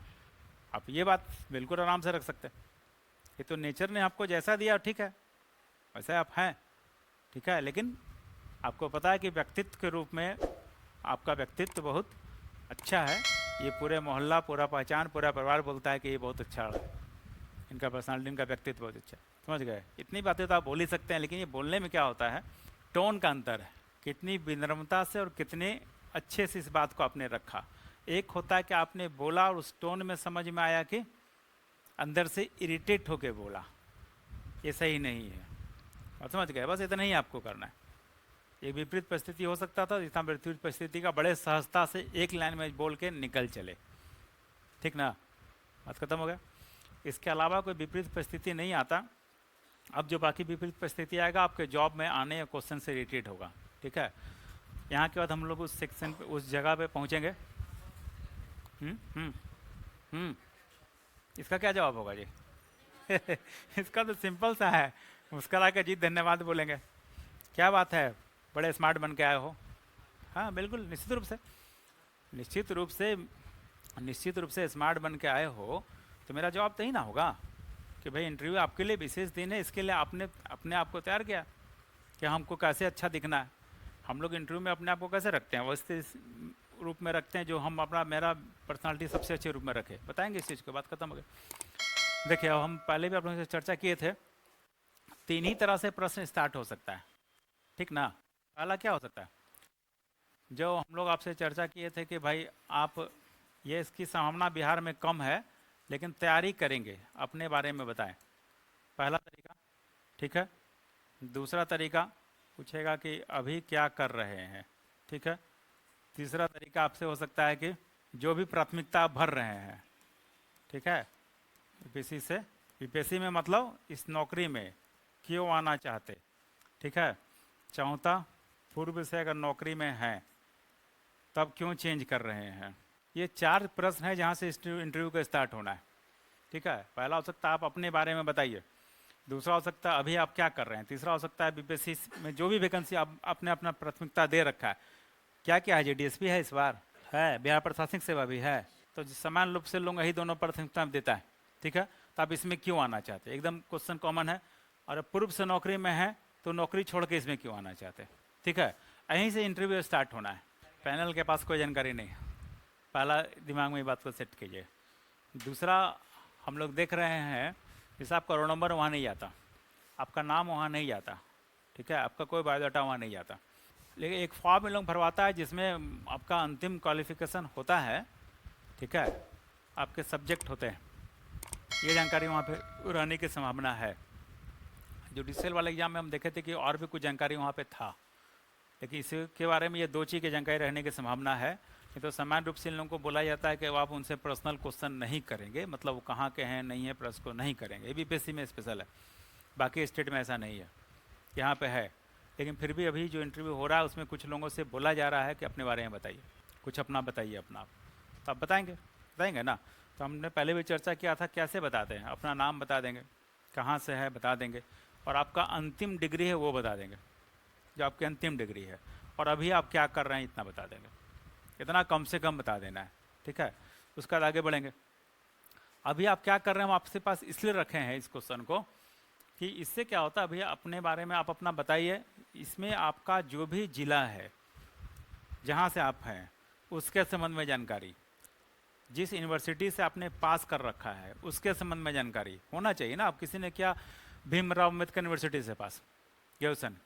A: आप ये बात बिल्कुल आराम से रख सकते हैं। ये तो नेचर ने आपको जैसा दिया ठीक है, वैसे आप हैं, ठीक है, लेकिन आपको पता है कि व्यक्तित्व के रूप में आपका व्यक्तित्व बहुत अच्छा है। ये पूरे मोहल्ला, पूरा पहचान, पूरा परिवार बोलता है कि ये बहुत अच्छा है, इनका पर्सनालिटी, इनका व्यक्तित्व बहुत अच्छा है। समझ गए, इतनी बातें तो आप बोल ही सकते हैं, लेकिन ये बोलने में क्या होता है, टोन का अंतर है, कितनी विनम्रता से और कितने अच्छे से इस बात को आपने रखा। एक होता है कि आपने बोला और उस टोन में समझ में आया कि अंदर से इरिटेट होके बोला, ये सही नहीं है, और समझ गए, बस इतना ही आपको करना है। एक विपरीत परिस्थिति हो सकता था, जितना विपरीत परिस्थिति का बड़े सहजता से एक लाइन में बोल के निकल चले, ठीक ना, बात खत्म हो गया। इसके अलावा कोई विपरीत परिस्थिति नहीं आता। अब जो बाकी विपरीत परिस्थिति आएगा आपके जॉब में आने या क्वेश्चन से रिलेटेड होगा, ठीक है। यहाँ के बाद हम लोग उस सेक्शन पे, उस जगह पे पहुँचेंगे। इसका क्या जवाब होगा जी? इसका तो सिंपल सा है, मुस्करा के जी धन्यवाद बोलेंगे, क्या बात है, बड़े स्मार्ट बन के आए हो। हाँ बिल्कुल, निश्चित रूप से, निश्चित रूप से, निश्चित रूप से स्मार्ट बन के आए हो, तो मेरा जवाब तो ही ना होगा कि भाई इंटरव्यू आपके लिए विशेष दिन है, इसके लिए आपने अपने आप को तैयार किया कि हमको कैसे अच्छा दिखना है। हम लोग इंटरव्यू में अपने आप को कैसे रखते हैं, रूप में रखते हैं जो हम अपना मेरा पर्सनालिटी सबसे अच्छे रूप में रखे, बताएंगे इस चीज़ के, बात खत्म हो गई। देखिए अब हम पहले भी आप लोगों से चर्चा किए थे, तीन ही तरह से प्रश्न स्टार्ट हो सकता है, ठीक ना। पहला क्या हो सकता है, जो हम लोग आपसे चर्चा किए थे कि भाई आप ये इसकी संभावना बिहार में कम है लेकिन तैयारी करेंगे, अपने बारे में बताएं, पहला तरीका, ठीक है। दूसरा तरीका पूछेगा कि अभी क्या कर रहे हैं, ठीक है। तीसरा तरीका आपसे हो सकता है कि जो भी प्राथमिकता आप भर रहे हैं, ठीक है, यूपीएससी से, यूपीएससी में मतलब इस नौकरी में क्यों आना चाहते, ठीक है। चौथा, पूर्व से अगर नौकरी में हैं तब क्यों चेंज कर रहे हैं। ये चार प्रश्न है जहाँ से इंटरव्यू का स्टार्ट होना है, ठीक है। पहला हो सकता है आप अपने बारे में बताइए, दूसरा हो सकता है अभी आप क्या कर रहे हैं, तीसरा हो सकता है बीपीएससी में जो भी वैकेंसी आप आपने अपना प्राथमिकता दे रखा है, क्या क्या है, जीडीएसपी है इस बार, है बिहार प्रशासनिक सेवा भी है, तो समान रूप से लोग यही दोनों प्राथमिकता देता है, ठीक है। तो आप इसमें क्यों आना चाहते हैं, एकदम क्वेश्चन कॉमन है। और पूर्व से नौकरी में है तो नौकरी छोड़ के इसमें क्यों आना चाहते हैं, ठीक है। यहीं से इंटरव्यू स्टार्ट होना है। पैनल के पास कोई जानकारी नहीं है, पहला दिमाग में ये बात को सेट कीजिए। दूसरा, हम लोग देख रहे हैं जैसे आपका रोल नंबर वहाँ नहीं आता, आपका नाम वहाँ नहीं आता, ठीक है, आपका कोई बायोडाटा वहाँ नहीं आता, लेकिन एक फॉर्म इन लोग भरवाता है जिसमें आपका अंतिम क्वालिफिकेशन होता है, ठीक है, आपके सब्जेक्ट होते हैं, ये जानकारी वहाँ पे रहने की संभावना है। जुडिशियल वाले एग्जाम में हम देखे थे कि और भी कुछ जानकारी वहाँ पे था, लेकिन इसके बारे में ये दो चीज़ की जानकारी रहने की संभावना है। नहीं तो समान रूप से इन लोगों को बोला जाता है कि आप उनसे पर्सनल क्वेश्चन नहीं करेंगे, मतलब वो कहाँ के हैं नहीं है प्रश्न को नहीं करेंगे, ये बीपीएससी में स्पेशल है, बाकी स्टेट में ऐसा नहीं है, यहाँ पे है। लेकिन फिर भी अभी जो इंटरव्यू हो रहा है उसमें कुछ लोगों से बोला जा रहा है कि अपने बारे में बताइए, कुछ अपना बताइए अपना आप, तो आप बताएंगे ना। तो हमने पहले भी चर्चा किया था कैसे बताते हैं, अपना नाम बता देंगे, कहाँ से है बता देंगे, और आपका अंतिम डिग्री है वो बता देंगे, जो आपकी अंतिम डिग्री है, और अभी आप क्या कर रहे हैं इतना बता देंगे, इतना कम से कम बता देना है, ठीक है। उसके बाद आगे बढ़ेंगे। अभी आप क्या कर रहे हैं हम आपसे पास इसलिए रखे हैं इस क्वेश्चन को कि इससे क्या होता है, अभी अपने बारे में आप अपना बताइए, इसमें आपका जो भी जिला है जहाँ से आप हैं उसके संबंध में जानकारी, जिस यूनिवर्सिटी से आपने पास कर रखा है उसके संबंध में जानकारी होना चाहिए ना। आप किसी ने क्या भीमराव अम्बेडकर यूनिवर्सिटी से पास, ग्रेजुएशन,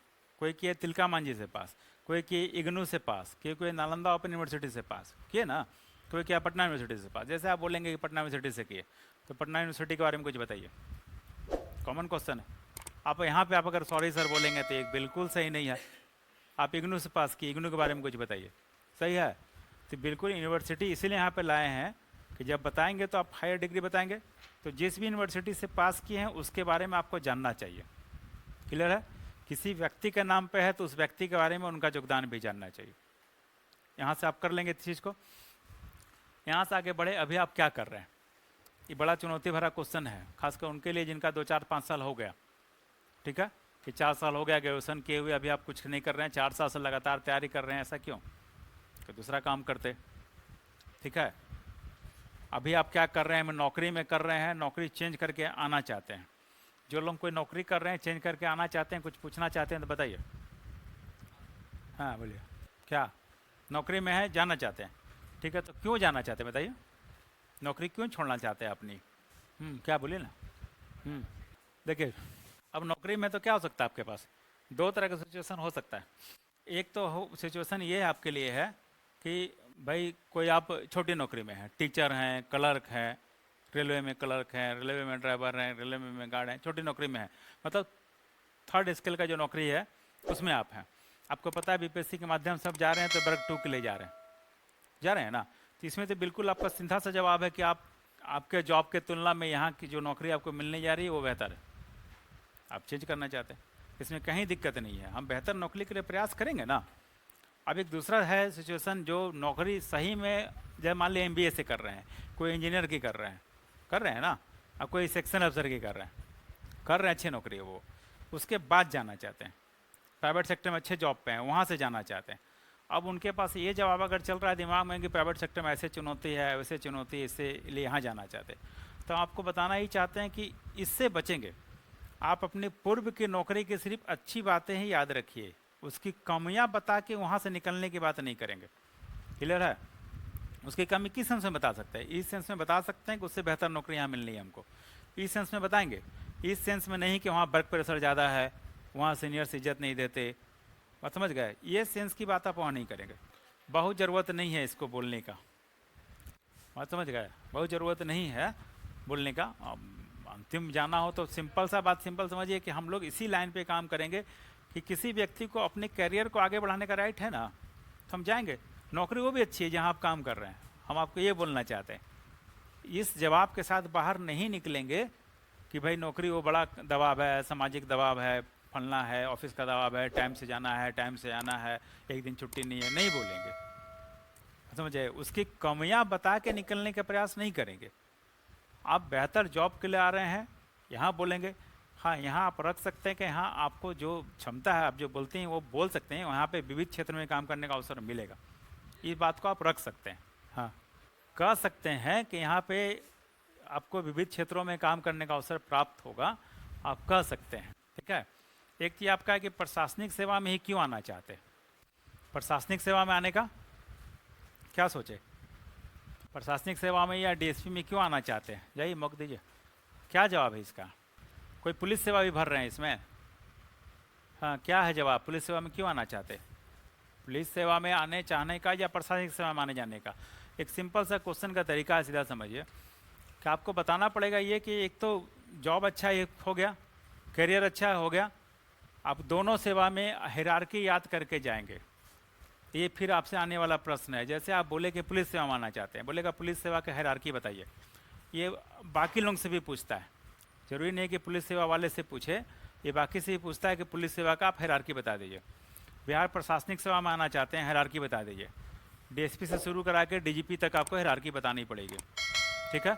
A: कोई किए तिलका मांझी से पास, कोई किए इग्नू से पास, कोई नालंदा ओपन यूनिवर्सिटी से पास किए ना, कोई क्या पटना यूनिवर्सिटी से पास। जैसे आप बोलेंगे कि पटना यूनिवर्सिटी से किए, तो पटना यूनिवर्सिटी के बारे में कुछ बताइए, कॉमन क्वेश्चन है। आप यहाँ पे आप अगर सॉरी सर बोलेंगे तो एक बिल्कुल सही नहीं है। आप इग्नू से पास किए, इग्नू के बारे में कुछ बताइए, सही है। तो बिल्कुल यूनिवर्सिटी इसीलिए यहाँ पे लाए हैं कि जब बताएंगे तो आप हायर डिग्री बताएंगे, तो जिस भी यूनिवर्सिटी से पास किए हैं उसके बारे में आपको जानना चाहिए, क्लियर है। किसी व्यक्ति के नाम पे है तो उस व्यक्ति के बारे में उनका योगदान भी जानना चाहिए। यहाँ से आप कर लेंगे इस चीज़ को। यहाँ से आगे बढ़े, अभी आप क्या कर रहे हैं, ये बड़ा चुनौती भरा क्वेश्चन है, खासकर उनके लिए जिनका 2-4-5 साल हो गया, ठीक है, कि 4 साल हो गया ग्रेजुएशन किए हुए, अभी आप कुछ नहीं कर रहे हैं, 4 साल से लगातार तैयारी कर रहे हैं, ऐसा क्यों, कि दूसरा काम करते, ठीक है। अभी आप क्या कर रहे हैं, नौकरी में कर रहे हैं, नौकरी चेंज करके आना चाहते हैं। जो लोग कोई नौकरी कर रहे हैं चेंज करके आना चाहते हैं, कुछ पूछना चाहते हैं तो बताइए। हाँ बोलिए, क्या नौकरी में है जाना चाहते हैं, ठीक है, तो क्यों जाना चाहते हैं बताइए, नौकरी क्यों छोड़ना चाहते हैं अपनी। क्या बोलिए ना। देखिए अब नौकरी में तो क्या हो सकता है आपके पास, दो तरह का सिचुएशन हो सकता है। एक तो सिचुएशन ये आपके लिए है कि भाई कोई आप छोटी नौकरी में हैं, टीचर हैं, क्लर्क हैं, रेलवे में क्लर्क हैं, रेलवे में ड्राइवर हैं, रेलवे में गार्ड हैं, छोटी नौकरी में है, मतलब थर्ड स्केल का जो नौकरी है उसमें आप हैं। आपको पता है बीपीएससी के माध्यम से आप जा रहे हैं तो वर्ग 2 के लिए जा रहे हैं ना, तो इसमें तो बिल्कुल आपका सीधा सा जवाब है कि आप आपके जॉब के तुलना में यहाँ की जो नौकरी आपको मिलने जा रही है वो बेहतर है, आप चेंज करना चाहते हैं, इसमें कहीं दिक्कत नहीं है, हम बेहतर नौकरी के लिए प्रयास करेंगे ना। अब एक दूसरा है सिचुएशन जो नौकरी सही में, जब मान लीजिए एमबीए से कर रहे हैं, कोई इंजीनियर की कर रहे हैं ना, अब कोई सेक्शन अफसर की कर रहे हैं, अच्छी नौकरी है वो, उसके बाद जाना चाहते हैं प्राइवेट सेक्टर में अच्छे जॉब पे हैं, वहाँ से जाना चाहते हैं। अब उनके पास ये जवाब अगर चल रहा है दिमाग में कि प्राइवेट सेक्टर में ऐसे चुनौती है वैसे चुनौती है, इसलिए यहाँ जाना चाहते हैं, तो आपको बताना ही चाहते हैं कि इससे बचेंगे। आप अपनी पूर्व की नौकरी की सिर्फ अच्छी बातें ही याद रखिए, उसकी कमियां बता के वहाँ से निकलने की बात नहीं करेंगे, क्लियर है? उसकी कमी किस सेंस में बता सकते हैं? इस सेंस में बता सकते हैं कि उससे बेहतर नौकरी यहाँ मिलनी है हमको, इस सेंस में बताएंगे। इस सेंस में नहीं कि वहाँ वर्क प्रेशर ज़्यादा है, वहाँ सीनियर्स इज्जत नहीं देते, बात समझ गए? ये सेंस की बात आप वहाँ नहीं करेंगे। बहुत ज़रूरत नहीं है इसको बोलने का, बात समझ गए? बहुत ज़रूरत नहीं है बोलने का। अंतिम जाना हो तो सिंपल सा बात, सिंपल समझिए कि हम लोग इसी लाइन पे काम करेंगे कि किसी व्यक्ति को अपने करियर को आगे बढ़ाने का राइट है ना, तो हम जाएंगे। नौकरी वो भी अच्छी है जहाँ आप काम कर रहे हैं, हम आपको ये बोलना चाहते हैं। इस जवाब के साथ बाहर नहीं निकलेंगे कि भाई नौकरी वो बड़ा दबाव है, सामाजिक दबाव है, फलना है, ऑफिस का दबाव है, टाइम से जाना है, टाइम से आना है, एक दिन छुट्टी नहीं है, नहीं बोलेंगे। समझे? उसकी कमियां बता के निकलने का प्रयास नहीं करेंगे। आप बेहतर जॉब के लिए आ रहे हैं, यहाँ बोलेंगे। हाँ, यहाँ आप रख सकते हैं कि हाँ आपको जो क्षमता है, आप जो बोलते हैं वो बोल सकते हैं, वहाँ पे विविध क्षेत्र में काम करने का अवसर मिलेगा, इस बात को आप रख सकते हैं। हाँ, कह सकते हैं कि यहाँ पे आपको विविध क्षेत्रों में काम करने का अवसर प्राप्त होगा, आप कह सकते हैं। ठीक है? एक चीज़ आपका है कि प्रशासनिक सेवा में ही क्यों आना चाहते हैं? प्रशासनिक सेवा में आने का क्या सोचे? प्रशासनिक सेवा में या डीएसपी में क्यों आना चाहते हैं? जाइए मौका दीजिए, क्या जवाब है इसका? कोई पुलिस सेवा भी भर रहे हैं इसमें? हाँ, क्या है जवाब? पुलिस सेवा में क्यों आना चाहते हैं? पुलिस सेवा में आने चाहने का या प्रशासनिक सेवा में आने जाने का? एक सिंपल सा क्वेश्चन का तरीका है, सीधा समझिए कि आपको बताना पड़ेगा ये कि एक तो जॉब अच्छा हो गया, करियर अच्छा हो गया, आप दोनों सेवा में हायरार्की याद करके जाएंगे। ये फिर आपसे आने वाला प्रश्न है। जैसे आप बोले कि पुलिस सेवा में आना चाहते हैं, बोलेगा पुलिस सेवा के हायरार्की बताइए। ये बाकी लोगों से भी पूछता है, जरूरी नहीं कि पुलिस सेवा वाले से पूछे, ये बाकी से भी पूछता है कि पुलिस सेवा का आप हायरार्की बता दीजिए। बिहार प्रशासनिक सेवा में आना चाहते हैं, हायरार्की बता दीजिए। डीएसपी से शुरू करा के डीजीपी तक आपको हायरार्की बतानी पड़ेगी। ठीक है?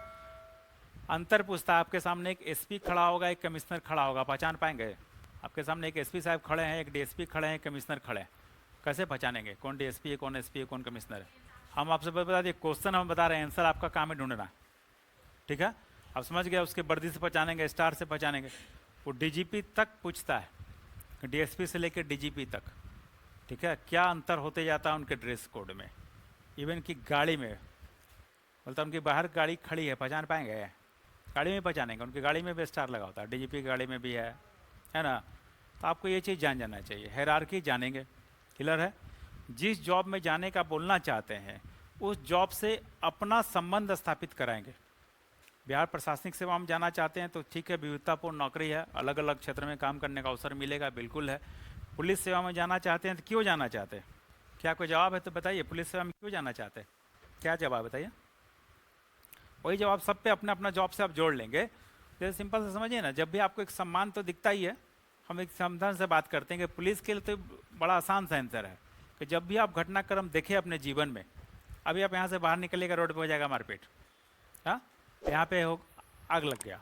A: अंतर पूछता है, आपके सामने एक एसपी खड़ा होगा, एक कमिश्नर खड़ा होगा, पहचान पाएंगे? आपके सामने एक एसपी साहब खड़े हैं, एक डीएसपी खड़े हैं, कमिश्नर खड़े हैं, कैसे पहचानेंगे कौन डीएसपी है, कौन एसपी है, कौन कमिश्नर है? हम आपसे बता दिए, क्वेश्चन हम बता रहे हैं, आंसर आपका काम है ढूंढना। ठीक है? आप समझ गए? उसके वर्दी से पहचानेंगे, स्टार से पहचानेंगे। वो डीजीपी तक पूछता है, डीएसपी से लेकर डीजीपी तक। ठीक है? क्या अंतर होते जाता है उनके ड्रेस कोड में, इवन की गाड़ी में। बोलता उनकी बाहर गाड़ी खड़ी है, पहचान पाएंगे? गाड़ी में पहचानेंगे, उनकी गाड़ी में भी स्टार लगा होता है, डीजीपी की गाड़ी में भी है ना? तो आपको ये चीज़ जान जाना चाहिए, हायरार्की जानेंगे। क्लियर है? जिस जॉब में जाने का बोलना चाहते हैं उस जॉब से अपना संबंध स्थापित कराएंगे। बिहार प्रशासनिक सेवा में जाना चाहते हैं तो ठीक है, विविधतापूर्ण नौकरी है, अलग अलग क्षेत्र में काम करने का अवसर मिलेगा, बिल्कुल है। पुलिस सेवा में जाना चाहते हैं तो क्यों जाना चाहते हैं? क्या कोई जवाब है तो बताइए, पुलिस सेवा में क्यों जाना चाहते हैं? क्या जवाब बताइए? वही जवाब सब पे अपना अपना जॉब से आप जोड़ लेंगे। जैसे सिंपल से समझिए ना, जब भी आपको एक सम्मान तो दिखता ही है, हम एक समाधान से बात करते हैं कि पुलिस के लिए तो बड़ा आसान सा आंसर है कि जब भी आप घटनाक्रम देखें अपने जीवन में, अभी आप यहाँ से बाहर निकलेगा, रोड पे हो जाएगा मारपीट, हाँ, यहाँ पे हो आग लग गया,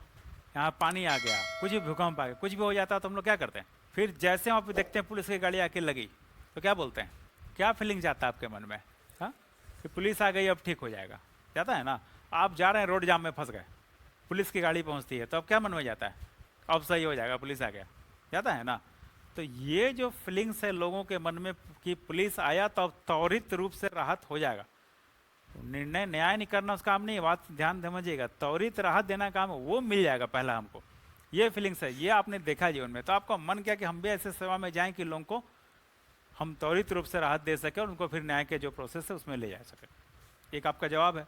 A: यहाँ पानी आ गया, कुछ भी भूकंप आ गया, कुछ भी हो जाता है तो हम लोग क्या करते हैं? फिर जैसे वहाँ पे देखते हैं पुलिस की गाड़ी आके लगी तो क्या बोलते हैं? क्या फीलिंग जाता है आपके मन में? हाँ, कि पुलिस आ गई अब ठीक हो जाएगा, जाता है ना? आप जा रहे हैं, रोड जाम में फंस गए, पुलिस की गाड़ी पहुँचती है तो अब क्या मन में जाता है? अब सही हो जाएगा, पुलिस आ गया, जाता है ना? तो ये जो फीलिंग्स है लोगों के मन में कि पुलिस आया तो अब त्वरित रूप से राहत हो जाएगा। निर्णय न्याय नहीं करना उस काम नहीं है, बात ध्यान समझिएगा, त्वरित राहत देना काम है, वो मिल जाएगा पहला हमको। ये फीलिंग्स है, ये आपने देखा जीवन में, तो आपका मन क्या कि हम भी ऐसे सेवा में जाएं कि लोगों को हम त्वरित रूप से राहत दे सके और उनको फिर न्याय के जो प्रोसेस है उसमें ले जा सके। एक आपका जवाब है।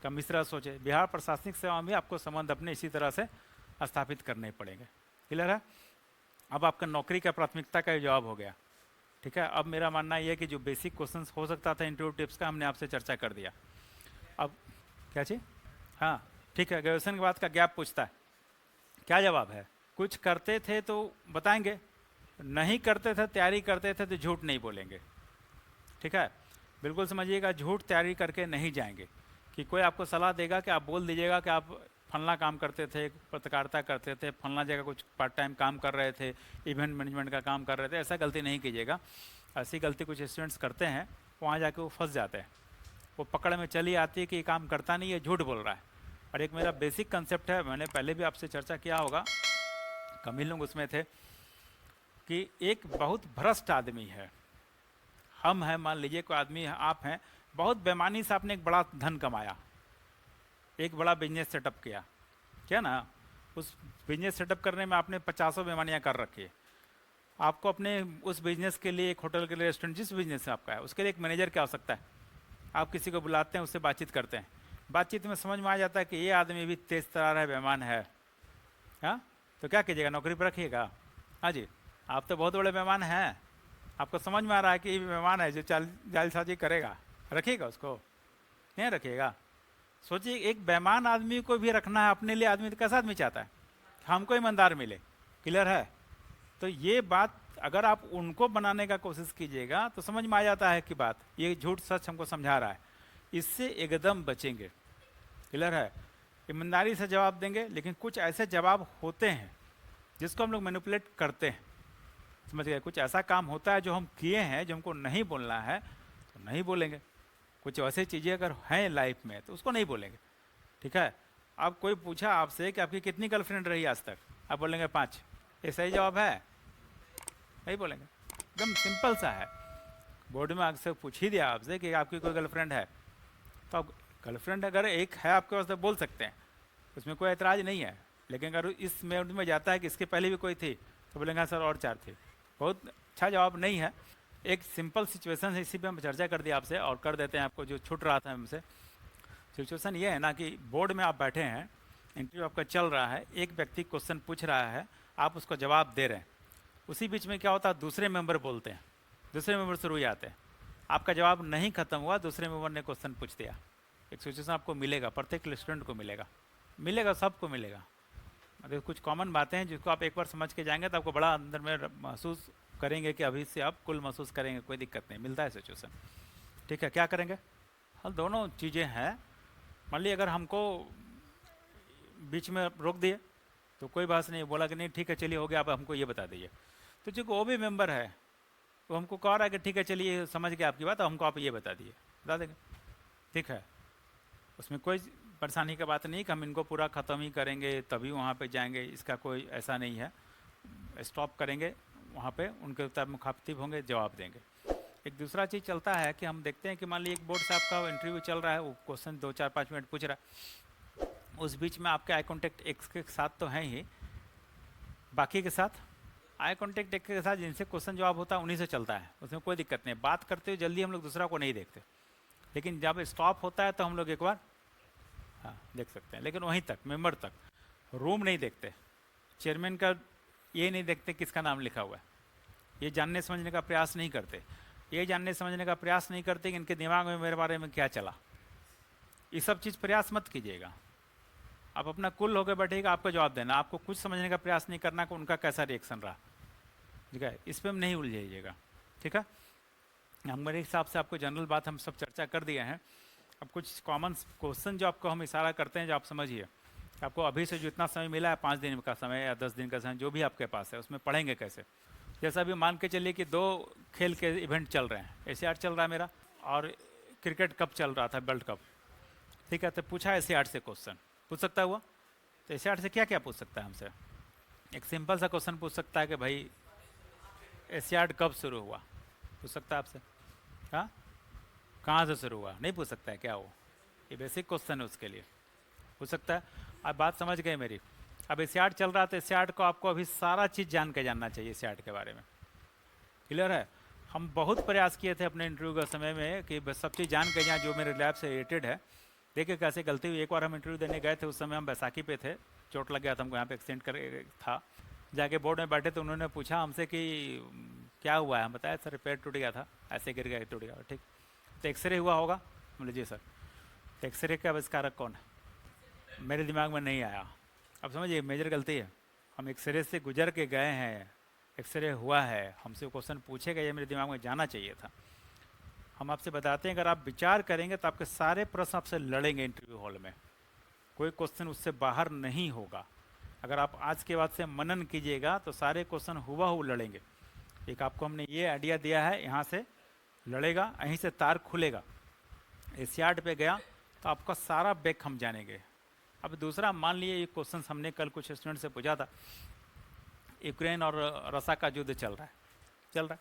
A: कम इस तरह सोचे, बिहार प्रशासनिक सेवा में आपको संबंध अपने इसी तरह से स्थापित करने पड़ेंगे। क्लियर है? अब आपका नौकरी का प्राथमिकता का जवाब हो गया। ठीक है? अब मेरा मानना यह है कि जो बेसिक क्वेश्चंस हो सकता था इंटरव्यू टिप्स का, हमने आपसे चर्चा कर दिया। अब क्या चीज़? हाँ, ठीक है। ग्रेजुएशन के बाद का गैप पूछता है, क्या जवाब है? कुछ करते थे तो बताएंगे, नहीं करते थे, तैयारी करते थे तो झूठ नहीं बोलेंगे। ठीक है? बिल्कुल समझिएगा, झूठ तैयारी करके नहीं जाएंगे। कि कोई आपको सलाह देगा कि आप बोल दीजिएगा कि आप फलना काम करते थे, पत्रकारिता करते थे, फलना जगह कुछ पार्ट टाइम काम कर रहे थे, इवेंट मैनेजमेंट का काम कर रहे थे, ऐसा गलती नहीं कीजिएगा। ऐसी गलती कुछ स्टूडेंट्स करते हैं, वहाँ जाके वो फंस जाते हैं, वो पकड़ में चली आती है कि ये काम करता नहीं है, झूठ बोल रहा है। और एक मेरा बेसिक कंसेप्ट है, मैंने पहले भी आपसे चर्चा किया होगा, कम ही लोग उसमें थे, कि एक बहुत भ्रष्ट आदमी है, हम हैं, मान लीजिए कोई आदमी, आप हैं, बहुत बेईमानी से आपने एक बड़ा धन कमाया, एक बड़ा बिजनेस सेटअप किया, क्या ना, उस बिजनेस सेटअप करने में आपने 50 बेईमानियाँ कर रखी है। आपको अपने उस बिजनेस के लिए, एक होटल के लिए, रेस्टोरेंट, जिस बिजनेस से आपका है, उसके लिए एक मैनेजर की आवश्यकता है। आप किसी को बुलाते हैं, उससे बातचीत करते हैं, बातचीत में समझ में आ जाता है कि ये आदमी भी तेज तरार है, बेईमान है, हाँ, तो क्या कीजिएगा, नौकरी पर रखिएगा? हाँ जी, आप तो बहुत बड़े मेहमान हैं, आपको समझ में आ रहा है कि ये मेहमान है जो जालसाजी करेगा, रखिएगा उसको? नहीं रखिएगा। सोचिए, एक बेईमान आदमी को भी रखना है अपने लिए, आदमी तो कैसा आदमी चाहता है? हमको ईमानदार मिले। क्लियर है? तो ये बात अगर आप उनको बनाने का कोशिश कीजिएगा तो समझ में आ जाता है कि बात ये झूठ सच हमको समझा रहा है, इससे एकदम बचेंगे। क्लियर है? ईमानदारी से जवाब देंगे, लेकिन कुछ ऐसे जवाब होते हैं जिसको हम लोग मैनिपुलेट करते हैं, समझ गए? कुछ ऐसा काम होता है जो हम किए हैं, जो हमको नहीं बोलना है तो नहीं बोलेंगे। कुछ ऐसी चीज़ें अगर हैं लाइफ में तो उसको नहीं बोलेंगे। ठीक है? अब कोई पूछा आपसे कि आपकी कितनी गर्लफ्रेंड रही आज तक, आप बोलेंगे 5। ये सही जवाब है? नहीं बोलेंगे। एकदम सिंपल सा है। बोर्ड में अक्सर पूछ ही दिया आपसे कि आपकी कोई गर्लफ्रेंड है, तो आप गर्लफ्रेंड अगर एक है आपके पास तो बोल सकते हैं, उसमें कोई ऐतराज़ नहीं है। लेकिन अगर इस मोड में जाता है कि इसके पहले भी कोई थी, तो बोलेंगे सर और 4 थी। बहुत अच्छा जवाब नहीं है। एक सिंपल सिचुएशन है, इसी पे हम चर्चा कर दिया आपसे, और कर देते हैं आपको जो छूट रहा था हमसे। सिचुएशन ये है ना कि बोर्ड में आप बैठे हैं, इंटरव्यू आपका चल रहा है, एक व्यक्ति क्वेश्चन पूछ रहा है, आप उसको जवाब दे रहे हैं। उसी बीच में क्या होता है, दूसरे मेंबर बोलते हैं, दूसरे मेंबर शुरू हो जाते हैं। आपका जवाब नहीं खत्म हुआ, दूसरे मेंबर ने क्वेश्चन पूछ दिया। एक सिचुएशन आपको मिलेगा, प्रत्येक स्टूडेंट को मिलेगा, सबको मिलेगा। अगर कुछ कॉमन बातें हैं जिसको आप एक बार समझ के जाएंगे तो आपको बड़ा अंदर में महसूस करेंगे कि अभी से आप कुल महसूस करेंगे, कोई दिक्कत नहीं, मिलता है सिचुएशन। ठीक है, क्या करेंगे? हाँ, दोनों चीज़ें हैं। मान लीजिए अगर हमको बीच में रोक दिए तो कोई बात नहीं, बोला कि नहीं ठीक है चलिए हो गया, आप हमको ये बता दीजिए। तो जो वो भी मेंबर है वो हमको कह रहा है कि ठीक है चलिए समझ गया आपकी बात, हमको आप ये बता दिए, बता देंगे। ठीक है, उसमें कोई परेशानी की बात नहीं कि हम इनको पूरा ख़त्म ही करेंगे तभी वहाँ पे जाएंगे, इसका कोई ऐसा नहीं है। स्टॉप करेंगे वहाँ पे, उनके उत्तर मुखातिब होंगे, जवाब देंगे। एक दूसरा चीज़ चलता है कि हम देखते हैं कि मान लीजिए एक बोर्ड से आपका इंटरव्यू चल रहा है, वो क्वेश्चन 2-4-5 मिनट पूछ रहा है, उस बीच में आपके आई कॉन्टेक्ट एक के साथ तो हैं ही, बाकी के साथ आई कॉन्टेक्ट एक के साथ जिनसे क्वेश्चन जवाब होता है उन्हीं से चलता है, उसमें कोई दिक्कत नहीं। बात करते हुए जल्दी हम लोग दूसरा को नहीं देखते, लेकिन जब स्टॉप होता है तो हम लोग एक बार हाँ देख सकते हैं, लेकिन वहीं तक, मेंबर तक। रूम नहीं देखते, चेयरमैन का ये नहीं देखते किसका नाम लिखा हुआ है, ये जानने समझने का प्रयास नहीं करते, ये जानने समझने का प्रयास नहीं करते कि इनके दिमाग में मेरे बारे में क्या चला। ये सब चीज़ प्रयास मत कीजिएगा, आप अपना कुल होकर बैठेगा, आपको जवाब देना, आपको कुछ समझने का प्रयास नहीं करना कि उनका कैसा रिएक्शन रहा। ठीक है, इस पर हम नहीं उलझाइएगा। ठीक है, हमारे हिसाब से आपको जनरल बात हम सब चर्चा कर दिए हैं। अब कुछ कॉमन क्वेश्चन जो आपको हम इशारा करते हैं, जो आप समझिए, आपको अभी से जो इतना समय मिला है, 5 दिन का समय या 10 दिन का समय, जो भी आपके पास है, उसमें पढ़ेंगे कैसे। जैसा अभी मान के चलिए कि 2 खेल के इवेंट चल रहे हैं, एशियाड चल रहा है मेरा, और क्रिकेट कप चल रहा था, वर्ल्ड कप। ठीक है, तो पूछा एशियाड से क्वेश्चन, पूछ सकता हुआ, तो एशियाड से क्या क्या पूछ सकता है हमसे? एक सिंपल सा क्वेश्चन पूछ सकता है कि भाई एशियाड कब शुरू हुआ, पूछ सकता है आपसे। हाँ, कहाँ से शुरू हुआ, नहीं पूछ सकता है क्या? वो ये बेसिक क्वेश्चन है, उसके लिए पूछ सकता है। आप बात समझ गए मेरी? अब एशियाड चल रहा था, एशियाड को आपको अभी सारा चीज़ जान के जानना चाहिए एशियाड के बारे में। क्लियर है? हम बहुत प्रयास किए थे अपने इंटरव्यू के समय में कि बस सब चीज़ जान के जाएँ जो मेरे लैब से रिलेटेड है। देखिए कैसे गलती हुई, एक बार हम इंटरव्यू देने गए थे, उस समय हम बैसाखी पे थे, चोट लग गया था हमको, यहाँ पे एक्सीडेंट कर था। जाके बोर्ड में बैठे तो उन्होंने पूछा हमसे कि क्या हुआ है, हम बताया सर पैर टूट गया था, ऐसे गिर गया, टूट गया। ठीक, तो एक्सरे हुआ होगा? बोले जी सर। तो एक्सरे का आविष्कारक कौन है? मेरे दिमाग में नहीं आया। अब समझिए मेजर गलती है, हम एक्सरे से गुजर के गए हैं, एक्सरे हुआ है, हमसे क्वेश्चन पूछे गए, मेरे दिमाग में जाना चाहिए था। हम आपसे बताते हैं अगर आप विचार करेंगे तो आपके सारे प्रश्न आपसे लड़ेंगे इंटरव्यू हॉल में, कोई क्वेश्चन उससे बाहर नहीं होगा। अगर आप आज के बाद से मनन कीजिएगा तो सारे क्वेश्चन हुबहू लड़ेंगे। एक आपको हमने ये आइडिया दिया है, यहाँ से लड़ेगा, यहीं से तार खुलेगा। एशियाड पे गया तो आपका सारा बैक हम जानेंगे। अब दूसरा, मान लिए ये क्वेश्चन हमने कल कुछ स्टूडेंट से पूछा था, यूक्रेन और रसिया का युद्ध चल रहा है,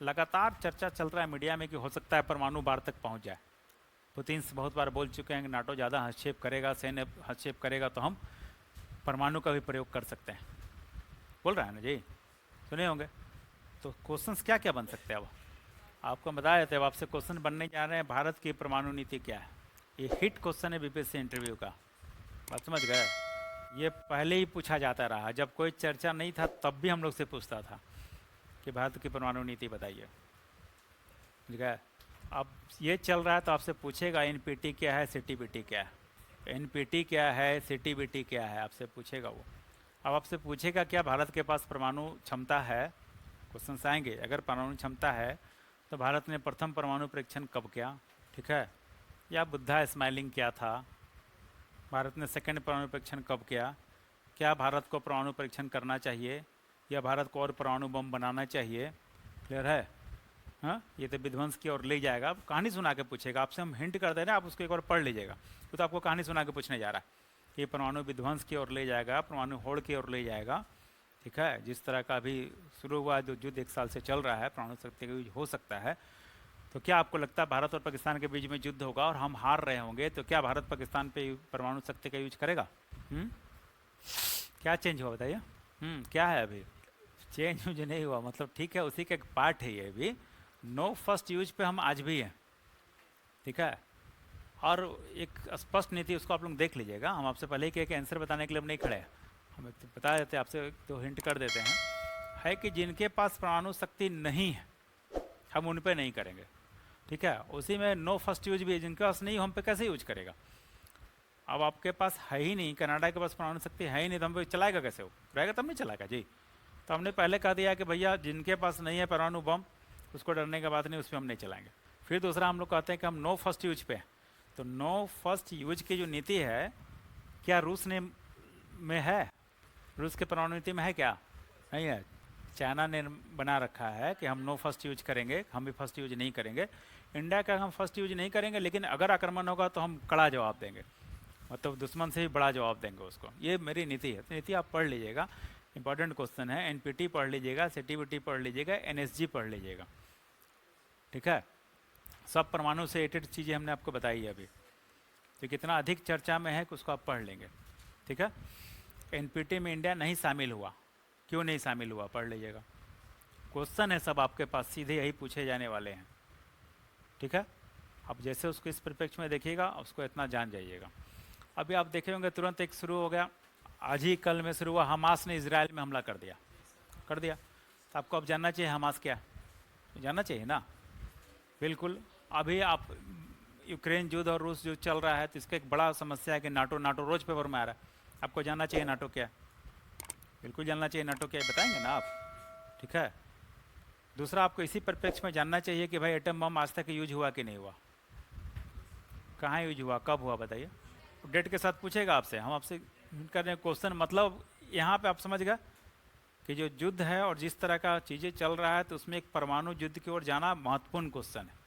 A: लगातार चर्चा चल रहा है मीडिया में कि हो सकता है परमाणु बाढ़ तक पहुंच जाए। पुतिन से बहुत बार बोल चुके हैं कि नाटो ज़्यादा हस्तक्षेप करेगा, सैन्य हस्तक्षेप करेगा तो हम परमाणु का भी प्रयोग कर सकते हैं, बोल रहा है ना जी, सुने होंगे। तो क्वेश्चंस क्या क्या बन सकते हैं अब आपको बताया था, अब आपसे क्वेश्चन बनने जा रहे हैं, भारत की परमाणु नीति क्या है। ये हिट क्वेश्चन है बीपीएससी इंटरव्यू का, बात समझ गए। ये पहले ही पूछा जाता रहा, जब कोई चर्चा नहीं था तब भी हम लोग से पूछता था कि भारत की परमाणु नीति बताइए, ठीक है। अब ये चल रहा है तो आपसे पूछेगा एनपीटी क्या है, सीटीबीटी क्या है, एनपीटी क्या है, सीटीबीटी क्या है, आपसे पूछेगा वो। अब आपसे पूछेगा क्या भारत के पास परमाणु क्षमता है, क्वेश्चन आएंगे। अगर परमाणु क्षमता है तो भारत ने प्रथम परमाणु परीक्षण कब किया, ठीक है, या बुद्धा स्माइलिंग क्या था, भारत ने सेकंड परमाणु परीक्षण कब किया, क्या भारत को परमाणु परीक्षण करना चाहिए या भारत को और परमाणु बम बनाना चाहिए, क्लियर है। हाँ, ये तो विध्वंस की ओर ले जाएगा, अब कहानी सुना के पूछेगा आपसे, हम हिंट कर दे रहे हैं, आप उसको एक बार पढ़ लीजिएगा। तो आपको कहानी सुना के पूछने जा रहा है कि परमाणु विध्वंस की ओर ले जाएगा, परमाणु होड़ की ओर ले जाएगा, ठीक है। जिस तरह का अभी शुरू हुआ जो युद्ध 1 साल से चल रहा है, परमाणु शक्ति का यूज हो सकता है, तो क्या आपको लगता है भारत और पाकिस्तान के बीच में युद्ध होगा और हम हार रहे होंगे तो क्या भारत पाकिस्तान पे परमाणु शक्ति का यूज करेगा? क्या चेंज हुआ बताइए? क्या है अभी? चेंज यूज नहीं हुआ, मतलब ठीक है, उसी का एक पार्ट है ये भी। नो फर्स्ट यूज पे हम आज भी हैं, ठीक है। और एक स्पष्ट नीति, उसको आप लोग देख लीजिएगा। हम आपसे पहले ही कि आंसर बताने के लिए हम नहीं खड़े हैं, हम तो बता देते, आपसे तो हिंट कर देते हैं, है कि जिनके पास परमाणु शक्ति नहीं है हम उन पे नहीं करेंगे, ठीक है। उसी में नो फर्स्ट यूज भी है, जिनके पास नहीं हो हम पे कैसे यूज करेगा। अब आपके पास है ही नहीं, कनाडा के पास परमाणु शक्ति है ही नहीं, तो हम पे चलाएगा कैसे, वो रहेगा तब नहीं चलाएगा जी। तो हमने पहले कह दिया कि भैया जिनके पास नहीं है परमाणु बम, उसको डरने की बात नहीं, उस पर हम नहीं चलाएंगे। फिर दूसरा हम लोग कहते हैं कि हम नो फर्स्ट यूज पे हैं, तो नो फर्स्ट यूज की जो नीति है, क्या रूस ने में है, रूस के परमाणु नीति में है क्या? नहीं है। चाइना ने बना रखा है कि हम नो फर्स्ट यूज करेंगे, हम भी फर्स्ट यूज नहीं करेंगे। इंडिया का हम फर्स्ट यूज नहीं करेंगे, लेकिन अगर आक्रमण होगा तो हम कड़ा जवाब देंगे, मतलब दुश्मन से भी बड़ा जवाब देंगे उसको। ये मेरी नीति है। तो नीति आप पढ़ लीजिएगा, इंपॉर्टेंट क्वेश्चन है। एनपीटी पढ़ लीजिएगा, सीटीबीटी पढ़ लीजिएगा, एनएसजी पढ़ लीजिएगा, ठीक है। सब परमाणु से रिलेटेड चीज़ें हमने आपको बताई है अभी, तो कितना अधिक चर्चा में है कि उसको आप पढ़ लेंगे, ठीक है। एनपीटी में इंडिया नहीं शामिल हुआ, क्यों नहीं शामिल हुआ, पढ़ लीजिएगा। क्वेश्चन है सब आपके पास, सीधे यही पूछे जाने वाले हैं, ठीक है। अब जैसे उसको इस परिप्रेक्ष्य में देखिएगा, उसको इतना जान जाइएगा। अभी आप देखे होंगे तुरंत एक शुरू हो गया, आज ही कल में शुरू हुआ, हमास ने इजराइल में हमला कर दिया, तो आपको अब जानना चाहिए हमास क्या, जानना चाहिए ना, बिल्कुल। अभी आप यूक्रेन युद्ध और रूस युद्ध चल रहा है, तो इसका एक बड़ा समस्या है कि नाटो रोज पेपर में आ रहा है, आपको जानना चाहिए नाटो क्या, बिल्कुल जानना चाहिए नाटो क्या, बताएंगे ना आप, ठीक है। दूसरा, आपको इसी परिप्रेक्ष्य में जानना चाहिए कि भाई एटम बम आज तक यूज हुआ कि नहीं हुआ, कहाँ यूज हुआ, कब हुआ, बताइए। डेट के साथ पूछेगा आपसे, हम आपसे कर रहे हैं क्वेश्चन, मतलब यहाँ पे आप समझ गए कि जो युद्ध है और जिस तरह का चीज़ें चल रहा है, तो उसमें एक परमाणु युद्ध की ओर जाना महत्वपूर्ण क्वेश्चन है,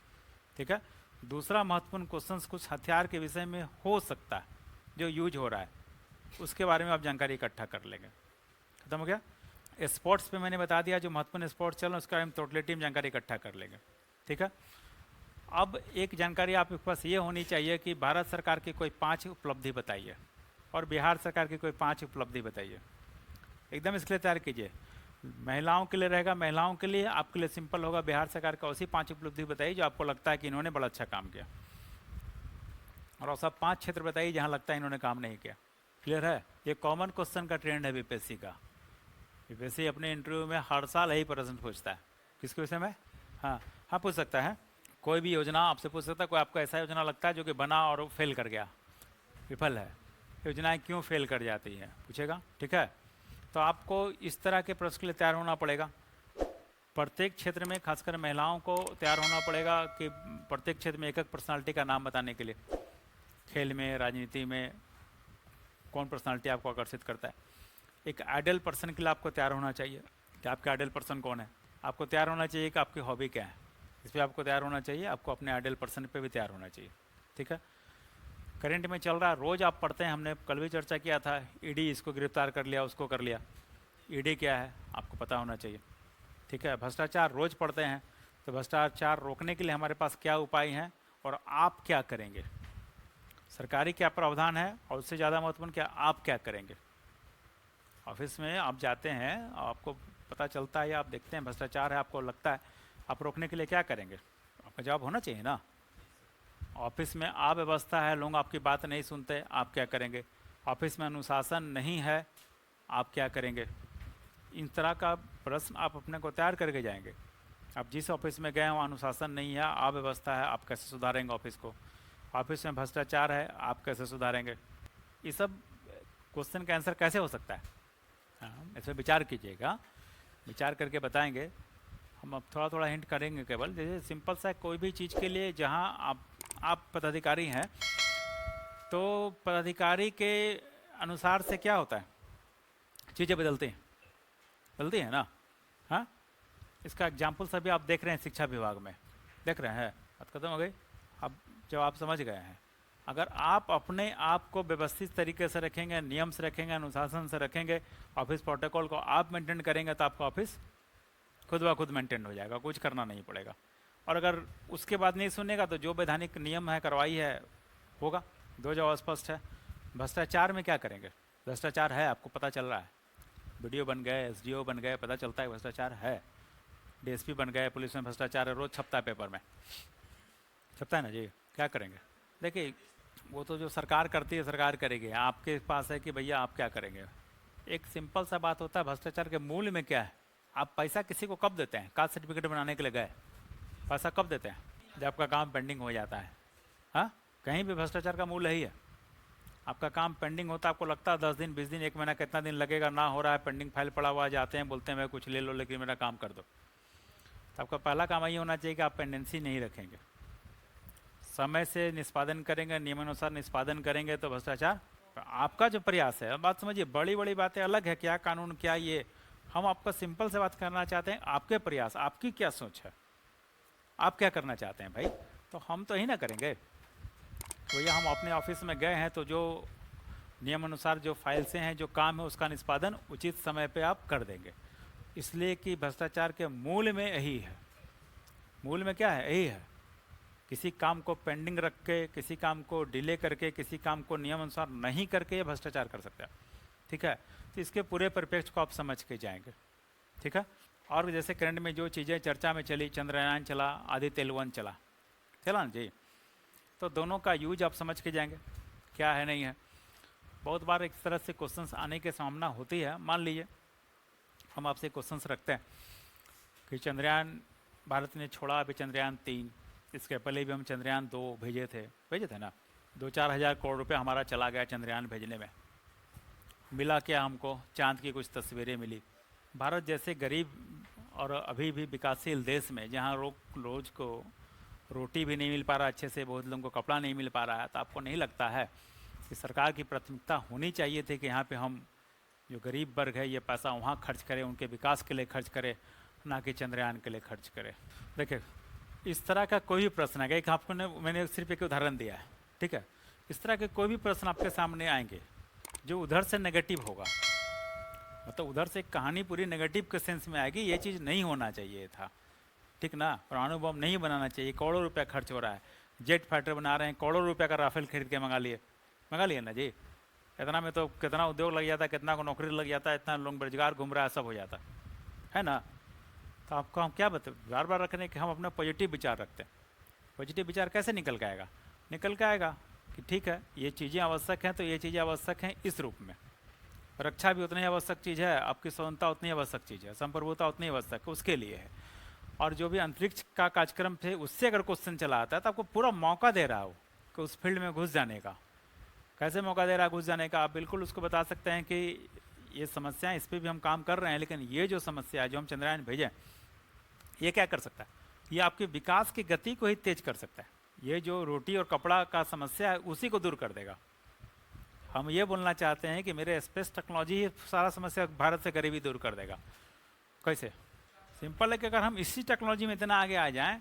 A: ठीक है। दूसरा महत्वपूर्ण क्वेश्चन कुछ हथियार के विषय में हो सकता है जो यूज हो रहा है, उसके बारे में आप जानकारी इकट्ठा कर लेंगे। खत्म हो गया। स्पोर्ट्स पे मैंने बता दिया, जो महत्वपूर्ण स्पोर्ट्स चल रहे हैं उसका हम टोटली टीम जानकारी इकट्ठा कर लेंगे, ठीक है। अब एक जानकारी आपके पास ये होनी चाहिए कि भारत सरकार की कोई 5 उपलब्धि बताइए और बिहार सरकार की कोई 5 उपलब्धि बताइए, एकदम इसके लिए तैयार कीजिए। महिलाओं के लिए रहेगा, महिलाओं के लिए, आपके लिए सिंपल होगा, बिहार सरकार का उसी 5 उपलब्धि बताइए जो आपको लगता है कि इन्होंने बड़ा अच्छा काम किया, और सब 5 क्षेत्र बताइए जहाँ लगता है इन्होंने काम नहीं किया। क्लियर है। ये कॉमन क्वेश्चन का ट्रेंड है बीपीएससी का। बीपीएससी अपने इंटरव्यू में हर साल यही प्रश्न पूछता है। किसके विषय में? हाँ हाँ, पूछ सकता है, कोई भी योजना आपसे पूछ सकता है। कोई आपको ऐसा योजना लगता है जो कि बना और फेल कर गया, विफल है, योजनाएं क्यों फेल कर जाती हैं, पूछेगा, ठीक है। तो आपको इस तरह के प्रश्न के लिए तैयार होना पड़ेगा। प्रत्येक क्षेत्र में, खासकर महिलाओं को तैयार होना पड़ेगा कि प्रत्येक क्षेत्र में एक एक पर्सनालिटी का नाम बताने के लिए। खेल में, राजनीति में कौन पर्सनालिटी आपको आकर्षित करता है। एक आइडियल पर्सन के लिए आपको तैयार होना चाहिए कि आपका आइडियल पर्सन कौन है। आपको तैयार होना चाहिए कि आपकी हॉबी क्या है, इस पर आपको तैयार होना चाहिए। आपको अपने आइडियल पर्सन पे भी तैयार होना चाहिए, ठीक है। करंट में चल रहा है, रोज़ आप पढ़ते हैं, हमने कल भी चर्चा किया था, ईडी इसको गिरफ्तार कर लिया, उसको कर लिया। ईडी क्या है आपको पता होना चाहिए, ठीक है। भ्रष्टाचार रोज़ पढ़ते हैं, तो भ्रष्टाचार रोकने के लिए हमारे पास क्या उपाय हैं और आप क्या करेंगे। सरकारी क्या प्रावधान है और उससे ज़्यादा महत्वपूर्ण क्या आप क्या करेंगे। ऑफिस में आप जाते हैं, आपको पता चलता है या आप देखते हैं भ्रष्टाचार है, आपको लगता है, आप रोकने के लिए क्या करेंगे। आपका जवाब होना चाहिए ना। ऑफिस में अव्यवस्था है, लोग आपकी बात नहीं सुनते, आप क्या करेंगे। ऑफिस में अनुशासन नहीं है, आप क्या करेंगे। इन तरह का प्रश्न आप अपने को तैयार करके जाएंगे। आप जिस ऑफिस में गए वहाँ अनुशासन नहीं है, अव्यवस्था है, आप कैसे सुधारेंगे ऑफिस को। ऑफिस में भ्रष्टाचार है, आप कैसे सुधारेंगे। ये सब क्वेश्चन का आंसर कैसे हो सकता है। हाँ, इसमें विचार कीजिएगा, विचार करके बताएंगे। हम अब थोड़ा थोड़ा हिंट करेंगे केवल। जैसे सिंपल सा कोई भी चीज़ के लिए जहाँ आप पदाधिकारी हैं, तो पदाधिकारी के अनुसार से क्या होता है, चीज़ें बदलती हैं ना। हाँ, इसका एग्जाम्पल सभी आप देख रहे हैं शिक्षा विभाग में, देख रहे हैं। बात खत्म हो गई। अब जब आप समझ गए हैं, अगर आप अपने आप को व्यवस्थित तरीके से रखेंगे, नियम से रखेंगे, अनुशासन से रखेंगे, ऑफिस प्रोटोकॉल को आप मेंटेन करेंगे, तो आपका ऑफिस खुद ब खुद मेंटेन हो जाएगा, कुछ करना नहीं पड़ेगा। और अगर उसके बाद नहीं सुनेगा तो जो वैधानिक नियम है, कार्रवाई है, होगा। दो जवाब स्पष्ट है। भ्रष्टाचार में क्या करेंगे। भ्रष्टाचार है, आपको पता चल रहा है, वीडियो बन गए, एसडीओ बन गए, पता चलता है भ्रष्टाचार है। डीएसपी बन गए, पुलिस में भ्रष्टाचार है, रोज छपता है, पेपर में छपता है ना जी। क्या करेंगे। देखिए, वो तो जो सरकार करती है सरकार करेगी, आपके पास है कि भैया आप क्या करेंगे। एक सिंपल सा बात होता है, भ्रष्टाचार के मूल में क्या है। आप पैसा किसी को कब देते हैं। कास्ट सर्टिफिकेट बनाने के लिए गए, पैसा कब देते हैं, जब आपका काम पेंडिंग हो जाता है। हाँ, कहीं भी भ्रष्टाचार का मूल यही है। आपका काम पेंडिंग होता है, आपको लगता है 10 दिन 20 दिन 1 महीना कितना दिन लगेगा, ना हो रहा है, पेंडिंग फाइल पड़ा हुआ, जाते हैं बोलते हैं मैं कुछ ले लो लेकिन मेरा काम कर दो। तो आपका पहला काम यही होना चाहिए कि आप पेंडेंसी नहीं रखेंगे, समय से निष्पादन करेंगे, नियमानुसार निष्पादन करेंगे, तो भ्रष्टाचार आपका जो प्रयास है। अब बात समझिए, बड़ी बड़ी बातें अलग है, क्या कानून क्या ये, हम आपका सिंपल से बात करना चाहते हैं। आपके प्रयास, आपकी क्या सोच है, आप क्या करना चाहते हैं भाई। तो हम तो ही ना करेंगे भैया। हम अपने ऑफिस में गए हैं तो जो नियम अनुसार जो फाइल से हैं, जो काम है, उसका निष्पादन उचित समय पे आप कर देंगे। इसलिए कि भ्रष्टाचार के मूल में यही है। मूल में क्या है, यही है। किसी काम को पेंडिंग रख के, किसी काम को डिले करके, किसी काम को नियम अनुसार नहीं करके ये भ्रष्टाचार कर सकता है। ठीक है, तो इसके पूरे परिप्रेक्ष्य को आप समझ के जाएंगे। ठीक है। और जैसे करंट में जो चीज़ें चर्चा में चली, चंद्रयान चला, आदित्य L1 चला ना जी, तो दोनों का यूज आप समझ के जाएंगे, क्या है नहीं है। बहुत बार इस तरह से क्वेश्चंस आने की संभावना होती है। मान लीजिए हम आपसे क्वेश्चंस रखते हैं कि चंद्रयान भारत ने छोड़ा, अभी चंद्रयान 3, इसके पहले भी हम चंद्रयान 2 भेजे थे ना। 2-4 हज़ार करोड़ रुपए हमारा चला गया चंद्रयान भेजने में। मिला क्या हमको, चांद की कुछ तस्वीरें मिली। भारत जैसे गरीब और अभी भी विकासशील देश में, जहाँ रोज को रोटी भी नहीं मिल पा रहा अच्छे से, बहुत लोगों को कपड़ा नहीं मिल पा रहा है, तो आपको नहीं लगता है कि सरकार की प्राथमिकता होनी चाहिए थी कि यहाँ पे हम जो गरीब वर्ग है ये पैसा वहाँ खर्च करें, उनके विकास के लिए खर्च करें, ना कि चंद्रयान के लिए खर्च करें। देखिए, इस तरह का कोई भी प्रश्न है, एक आपको मैंने सिर्फ एक उदाहरण दिया है। ठीक है, इस तरह के कोई भी प्रश्न आपके सामने आएंगे जो उधर से नेगेटिव होगा, मतलब उधर से कहानी पूरी नेगेटिव के सेंस में आएगी, ये चीज़ नहीं होना चाहिए था। ठीक ना, परमाणु बम नहीं बनाना चाहिए, करोड़ों रुपया खर्च हो रहा है, जेट फाइटर बना रहे हैं, करोड़ों रुपया का राफेल खरीद के मंगा लिए ना जी। इतना में तो कितना उद्योग लग जाता है, कितना को नौकरी लग जाता है, इतना लोग बेरोजगार घूम रहा है, सब हो जाता है ना। तो आपको हम क्या बताए, बार बार रखने कि हम अपना पॉजिटिव विचार रखते हैं। पॉजिटिव विचार कैसे निकल के आएगा, निकल के आएगा कि ठीक है ये चीज़ें आवश्यक हैं, तो ये चीज़ें आवश्यक हैं इस रूप में। रक्षा भी उतनी आवश्यक चीज़ है, आपकी स्वतंत्रता उतनी आवश्यक चीज़ है, संप्रभुता उतनी आवश्यक है, उसके लिए है। और जो भी अंतरिक्ष का कार्यक्रम थे उससे अगर क्वेश्चन चला आता है तो आपको पूरा मौका दे रहा हो कि उस फील्ड में घुस जाने का। कैसे मौका दे रहा है घुस जाने का, आप बिल्कुल उसको बता सकते हैं कि ये समस्याएं, इस पर भी हम काम कर रहे हैं, लेकिन ये जो समस्या है जो हम चंद्रयान भेजें, ये क्या कर सकता है, ये आपके विकास की गति को ही तेज कर सकता है। ये जो रोटी और कपड़ा का समस्या है उसी को दूर कर देगा। हम ये बोलना चाहते हैं कि मेरे स्पेस टेक्नोलॉजी ही सारा समस्या भारत से गरीबी दूर कर देगा। कैसे, सिंपल है कि अगर हम इसी टेक्नोलॉजी में इतना आगे आ जाएं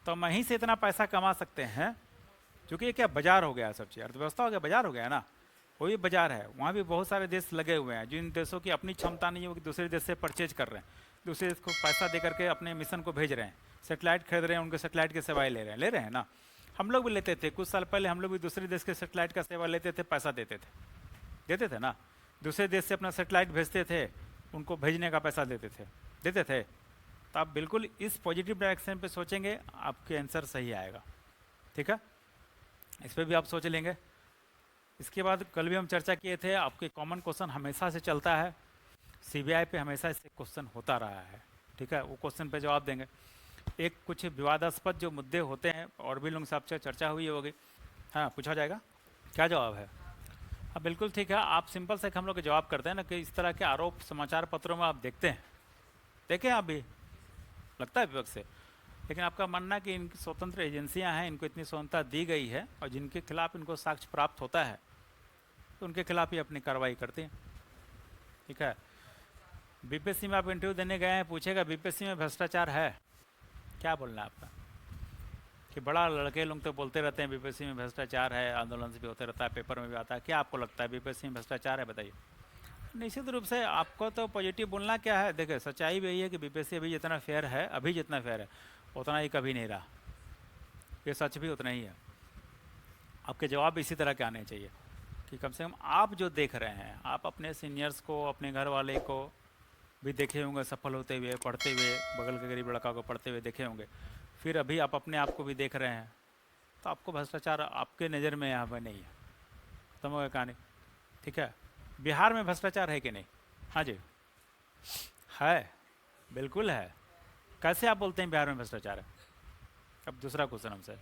A: तो हम वहीं से इतना पैसा कमा सकते हैं, क्योंकि ये क्या बाजार हो गया, सब चीज़ अर्थव्यवस्था हो गया, बाजार हो गया है ना। वही बाजार है, वहाँ भी बहुत सारे देश लगे हुए हैं जिन देशों की अपनी क्षमता नहीं है, वो दूसरे देश से परचेज कर रहे हैं, दूसरे देश को पैसा दे करके अपने मिशन को भेज रहे हैं, सेटेलाइट खरीद रहे हैं, उनके सेटेलाइट की सेवाएं ले रहे हैं ना। हम लोग भी लेते थे, कुछ साल पहले हम लोग भी दूसरे देश के सेटेलाइट का सेवा लेते थे, पैसा देते थे ना। दूसरे देश से अपना सेटेलाइट भेजते थे, उनको भेजने का पैसा देते थे। तो आप बिल्कुल इस पॉजिटिव डायरेक्शन पे सोचेंगे, आपके आंसर सही आएगा। ठीक है, इस पर भी आप सोच लेंगे। इसके बाद कल भी हम चर्चा किए थे, आपके कॉमन क्वेश्चन हमेशा से चलता है, सीबीआई पे हमेशा इससे क्वेश्चन होता रहा है। ठीक है, वो क्वेश्चन पे जवाब देंगे। एक कुछ विवादास्पद जो मुद्दे होते हैं, और भी लोगों से आपसे चर्चा हुई होगी, हाँ पूछा जाएगा क्या जवाब है। हाँ बिल्कुल ठीक है, आप सिंपल से हम लोग जवाब करते हैं ना कि इस तरह के आरोप समाचार पत्रों में आप देखते हैं, देखें आप भी, लगता है विपक्ष से। लेकिन आपका मानना है कि इनकी स्वतंत्र एजेंसियां हैं, इनको इतनी स्वतंत्रता दी गई है, और जिनके खिलाफ इनको साक्ष्य प्राप्त होता है तो उनके खिलाफ ही अपनी कार्रवाई करते हैं। ठीक है, बीपीएससी में आप इंटरव्यू देने गए हैं, पूछेगा बीपीएससी में भ्रष्टाचार है, क्या बोलना है आपका? कि बड़ा लड़के लोग तो बोलते रहते हैं बीपीएससी में भ्रष्टाचार है, आंदोलन से भी होते रहता है, पेपर में भी आता है। क्या आपको लगता है बीपीएससी में भ्रष्टाचार है, बताइए। निश्चित रूप से आपको तो पॉजिटिव बोलना क्या है। देखिए सच्चाई भी यही है कि बीपीएससी अभी जितना फेयर है, अभी जितना फेयर है उतना ही कभी नहीं रहा, ये सच भी उतना ही है। आपके जवाब इसी तरह के आने चाहिए कि कम से कम आप जो देख रहे हैं, आप अपने सीनियर्स को, अपने घर वाले को भी देखे होंगे सफल होते हुए, पढ़ते हुए, बगल के गरीब लड़का को पढ़ते हुए देखे होंगे, फिर अभी आप अपने आप को भी देख रहे हैं, तो आपको भ्रष्टाचार आपके नज़र में यहाँ पर नहीं है। समझ गए कहानी? ठीक है, बिहार में भ्रष्टाचार है कि नहीं? हाँ जी है, बिल्कुल है। कैसे आप बोलते हैं बिहार में भ्रष्टाचार है? अब दूसरा क्वेश्चन हमसे।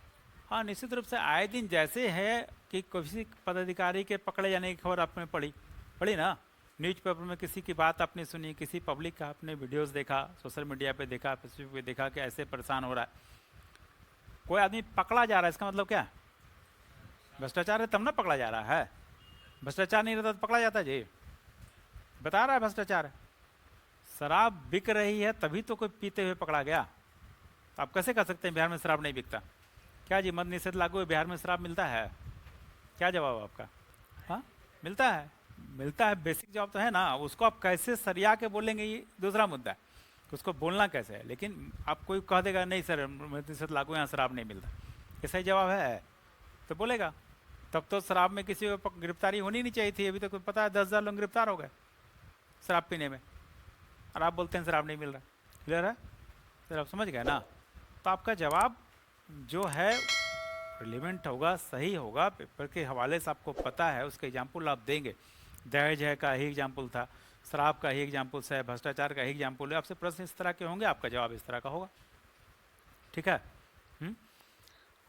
A: हाँ निश्चित रूप से आए दिन जैसे है कि किसी पदाधिकारी के पकड़े जाने की खबर आपने पढ़ी ना, न्यूज़पेपर में किसी की बात आपने सुनी, किसी पब्लिक का आपने वीडियोस देखा, सोशल मीडिया पे देखा, फेसबुक पे देखा कि ऐसे परेशान हो रहा है, कोई आदमी पकड़ा जा रहा है, इसका मतलब क्या? भ्रष्टाचार है तब ना पकड़ा जा रहा है। भ्रष्टाचार नहीं रहता तो पकड़ा जाता जी? बता रहा है भ्रष्टाचार है। शराब बिक रही है तभी तो कोई पीते हुए पकड़ा गया। तो आप कैसे कह सकते हैं बिहार में शराब नहीं बिकता? क्या जी मद निषेध लागू है, बिहार में शराब मिलता है? क्या जवाब आपका? हाँ मिलता है, बेसिक जवाब तो है ना। उसको आप कैसे सरिया के बोलेंगे ये दूसरा मुद्दा है, उसको बोलना कैसे है। लेकिन आप कोई कह देगा नहीं सर मद निषेध लागू, यहाँ शराब नहीं मिलता, ये सही जवाब है तो बोलेगा। तब तो शराब में किसी को गिरफ्तारी होनी नहीं चाहिए थी। अभी तो पता है 10,000 लोग गिरफ्तार हो गए शराब पीने में, और आप बोलते हैं शराब नहीं मिल रहा। क्लियर है सर, आप समझ गए ना? तो आपका जवाब जो है रिलेवेंट होगा, सही होगा, पेपर के हवाले से आपको पता है, उसके एग्जाम्पल आप देंगे। दहेज है का ही एग्जाम्पल था, शराब का ही एग्जाम्पल है, भ्रष्टाचार का ही एग्जाम्पल है। आपसे प्रश्न इस तरह के होंगे, आपका जवाब इस तरह का होगा। ठीक है।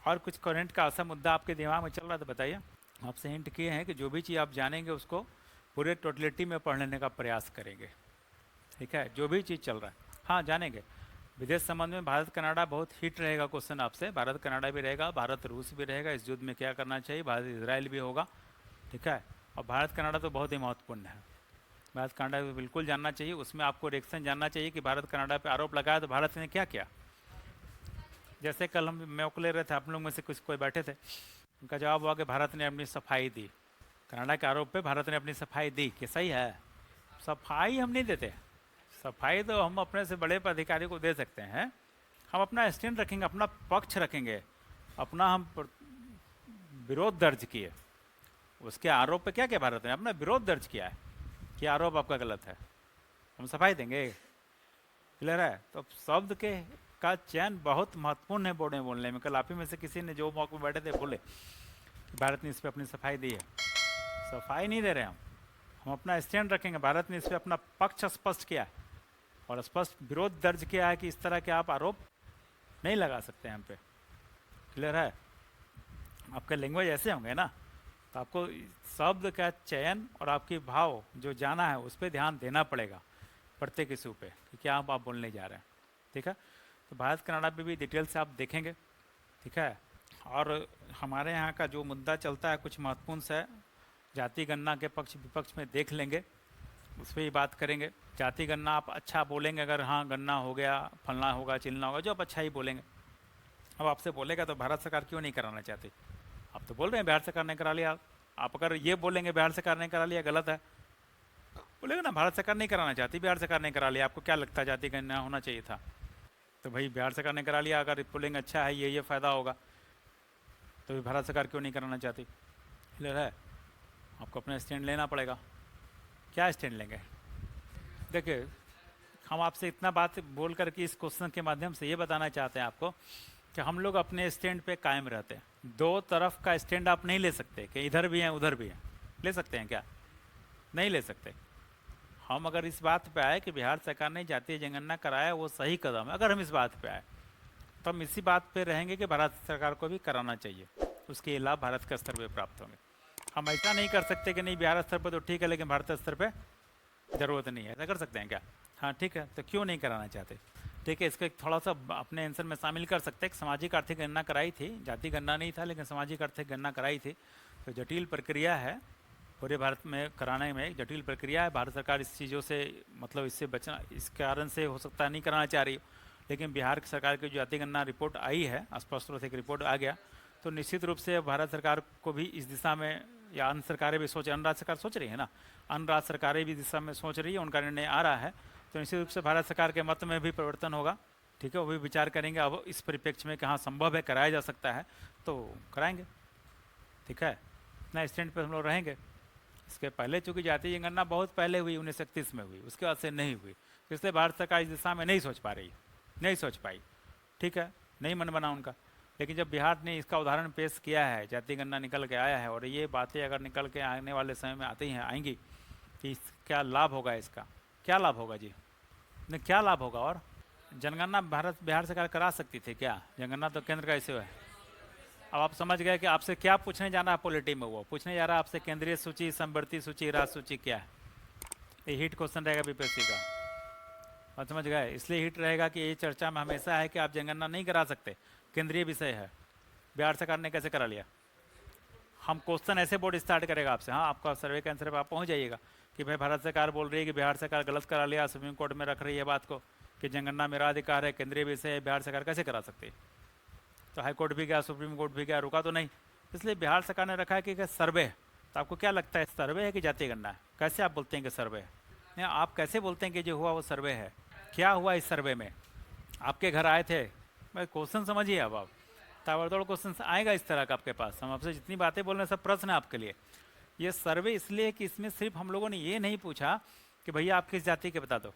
A: और कुछ करंट का ऐसा मुद्दा आपके दिमाग में चल रहा है तो बताइए। आपसे हिंट किए हैं कि जो भी चीज़ आप जानेंगे उसको पूरे टोटलिटी में पढ़ लेने का प्रयास करेंगे। ठीक है, जो भी चीज़ चल रहा है हाँ जानेंगे। विदेश संबंध में भारत कनाडा बहुत हिट रहेगा क्वेश्चन आपसे, भारत कनाडा भी रहेगा, भारत रूस भी रहेगा, इस युद्ध में क्या करना चाहिए, भारत इजराइल भी होगा। ठीक है, और भारत कनाडा तो बहुत ही महत्वपूर्ण है, भारत कनाडा को बिल्कुल जानना चाहिए। उसमें आपको रिएक्शन जानना चाहिए कि भारत कनाडा पे आरोप लगाया तो भारत ने क्या किया। जैसे कल हम मौके ले रहे थे, आप लोग में से कुछ कोई बैठे थे, उनका जवाब हुआ कि भारत ने अपनी सफाई दी, कनाडा के आरोप पे भारत ने अपनी सफाई दी। कि सही है? सफाई हम नहीं देते, सफाई तो हम अपने से बड़े अधिकारी को दे सकते हैं। हम अपना स्टैंड रखेंगे, अपना पक्ष रखेंगे, अपना हम विरोध दर्ज किए। उसके आरोप पे क्या किया भारत ने? अपना विरोध दर्ज किया है कि आरोप आपका गलत है, हम सफाई देंगे। क्लियर है? तो शब्द के का चयन बहुत महत्वपूर्ण है बोर्ड में बोलने में। कल आप ही में से किसी ने जो मौके में बैठे थे बोले कि भारत ने इस पर अपनी सफाई दी है। सफाई नहीं दे रहे हम अपना स्टैंड रखेंगे। भारत ने इस पर अपना पक्ष स्पष्ट किया है और स्पष्ट विरोध दर्ज किया है कि इस तरह के आप आरोप नहीं लगा सकते हैं हम पे। क्लियर है? आपके लैंग्वेज ऐसे होंगे ना, तो आपको शब्द का चयन और आपकी भाव जो जाना है उस पर ध्यान देना पड़ेगा प्रत्येक इशू पे कि क्या आप बोलने जा रहे हैं। ठीक है, तो भारत कनाडा पे भी डिटेल से आप देखेंगे। ठीक है, और हमारे यहाँ का जो मुद्दा चलता है कुछ महत्वपूर्ण से जाति गणना के पक्ष विपक्ष में देख लेंगे, उस पर ही बात करेंगे। जाति गणना आप अच्छा बोलेंगे, अगर हाँ गणना हो गया, फलना होगा, चिलना होगा, जो आप अच्छा ही बोलेंगे। अब आपसे बोलेगा तो भारत सरकार क्यों नहीं कराना चाहती? आप तो बोल रहे हैं बिहार सरकार ने करा लिया, आप अगर ये बोलेंगे बिहार सरकार ने करा लिया गलत है, बोलेगा ना भारत सरकार नहीं कराना चाहती, बिहार सरकार ने करा लिया, आपको क्या लगता है जाति गणना होना चाहिए था? तो भाई बिहार सरकार ने करा लिया, अगर बोलेंगे अच्छा है ये फ़ायदा होगा, तो भी भारत सरकार क्यों नहीं कराना चाहती? क्लियर है? आपको अपना स्टैंड लेना पड़ेगा। क्या स्टैंड लेंगे? देखिए, हम आपसे इतना बात बोल करके इस क्वेश्चन के माध्यम से ये बताना चाहते हैं आपको कि हम लोग अपने स्टैंड पे कायम रहते हैं। दो तरफ का स्टैंड आप नहीं ले सकते कि इधर भी हैं उधर भी हैं। ले सकते हैं क्या? नहीं ले सकते। हम अगर इस बात पे आए कि बिहार सरकार ने जातीय जनगणना कराया वो सही कदम है, अगर हम इस बात पे आए तो हम इसी बात पे रहेंगे कि भारत सरकार को भी कराना चाहिए, उसके लाभ भारत के स्तर पे प्राप्त होंगे। हम ऐसा नहीं कर सकते कि नहीं बिहार स्तर पर तो ठीक है लेकिन भारत स्तर पे ज़रूरत नहीं है, ऐसा कर सकते हैं क्या? हाँ ठीक है, तो क्यों नहीं कराना चाहते? ठीक है, इसको एक थोड़ा सा अपने आंसर में शामिल कर सकते हैं। सामाजिक आर्थिक गणना कराई थी, जाति गणना नहीं था लेकिन सामाजिक आर्थिक गणना कराई थी। तो जटिल प्रक्रिया है, पूरे भारत में कराने में एक जटिल प्रक्रिया है। भारत सरकार इस चीज़ों से मतलब इससे बचना, इस कारण से हो सकता है नहीं कराना चाह रही, लेकिन बिहार सरकार की जो जाति गणना रिपोर्ट आई है, स्पष्ट रूप से एक रिपोर्ट आ गया, तो निश्चित रूप से भारत सरकार को भी इस दिशा में, या अन्य सरकारें भी अन्य राज्य सरकार सोच रही है ना, अन्य राज्य सरकारें भी दिशा में सोच रही है, उनका निर्णय आ रहा है, तो निश्चित रूप से भारत सरकार के मत में भी परिवर्तन होगा। ठीक है, वो भी विचार करेंगे अब इस परिप्रेक्ष्य में कहाँ संभव है कराया जा सकता है तो कराएंगे। ठीक है, इतना स्टैंड पर हम लोग रहेंगे। इसके पहले चूंकि जातीय जनगणना बहुत पहले हुई, 1931 में हुई, उसके बाद से नहीं हुई, इसलिए भारत सरकार इस दिशा में नहीं सोच पा रही, नहीं सोच पाई। ठीक है, नहीं मन बना उनका। लेकिन जब बिहार ने इसका उदाहरण पेश किया है, जातीय गणना निकल के आया है, और ये बातें अगर निकल के आने वाले समय में आती हैं, आएंगी कि क्या लाभ होगा, इसका क्या लाभ होगा जी, नहीं क्या लाभ होगा। और जनगणना बिहार सरकार करा सकती थी क्या? जनगणना तो केंद्र का इश्यू है। अब आप समझ गए कि आपसे क्या पूछने जाना है पॉलिटी में, वो पूछने जा रहा है आपसे केंद्रीय सूची, समवर्ती सूची, राज्य सूची क्या है। ये हिट क्वेश्चन रहेगा बीपीएससी का, और समझ गए। इसलिए हिट रहेगा कि ये चर्चा में हमेशा है कि आप जनगणना नहीं करा सकते, केंद्रीय विषय है। बिहार सरकार ने कैसे करा लिया? हम क्वेश्चन ऐसे बोर्ड स्टार्ट करेगा आपसे, हाँ आपका सर्वे के आंसर पर आप पहुँच जाइएगा कि भाई भारत सरकार बोल रही है कि बिहार सरकार गलत करा लिया, सुप्रीम कोर्ट में रख रही है बात को कि जनगणना मेरा अधिकार है, केंद्रीय विषय है, बिहार सरकार कैसे करा सकती है? तो हाई कोर्ट भी गया, सुप्रीम कोर्ट भी गया, रुका तो नहीं। इसलिए बिहार सरकार ने रखा है कि सर्वे है। तो आपको क्या लगता है, सर्वे है कि जातीय गणना है? कैसे आप बोलते हैं कि सर्वे है? आप कैसे बोलते हैं कि जो हुआ वो सर्वे है? क्या हुआ इस सर्वे में? आपके घर आए थे, मैं क्वेश्चन समझिए। अब आप ताबड़तोड़ क्वेश्चन आएगा इस तरह का आपके पास। हम आपसे जितनी बातें बोल रहे हैं सब प्रश्न है आपके लिए। ये सर्वे इसलिए कि इसमें सिर्फ हम लोगों ने ये नहीं पूछा कि भैया आप किस जाति के बता दो,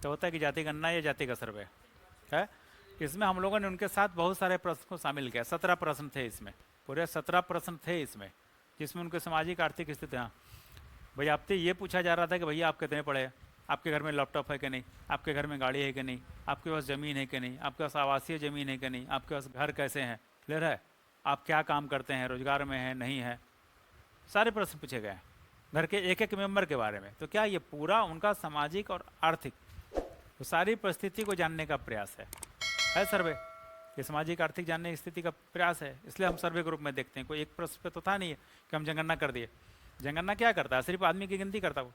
A: तो होता है कि जाति गणना या जाति का सर्वे है। इसमें हम लोगों ने उनके साथ बहुत सारे प्रश्न को शामिल किया। 17 प्रश्न थे इसमें, पूरे 17 प्रश्न थे इसमें, जिसमें उनके सामाजिक आर्थिक स्थिति, हाँ भैया आपसे ये पूछा जा रहा था कि भैया आप कितने पढ़े, आपके घर में लैपटॉप है कि नहीं, आपके घर में गाड़ी है कि नहीं, आपके पास ज़मीन है कि नहीं, आपके पास आवासीय ज़मीन है कि नहीं, आपके पास घर कैसे हैं, क्लियर है, आप क्या काम करते हैं, रोजगार में है नहीं है, सारे प्रश्न पूछे गए घर के एक एक मेंबर के बारे में। तो क्या ये पूरा उनका सामाजिक और आर्थिक तो सारी परिस्थिति को जानने का प्रयास है सर्वे। ये सामाजिक आर्थिक जानने की स्थिति का प्रयास है, इसलिए हम सर्वे ग्रुप में देखते हैं। कोई एक प्रश्न पे तो था नहीं है कि हम जनगणना कर दिए। जनगणना क्या करता है, सिर्फ आदमी की गिनती करता, वो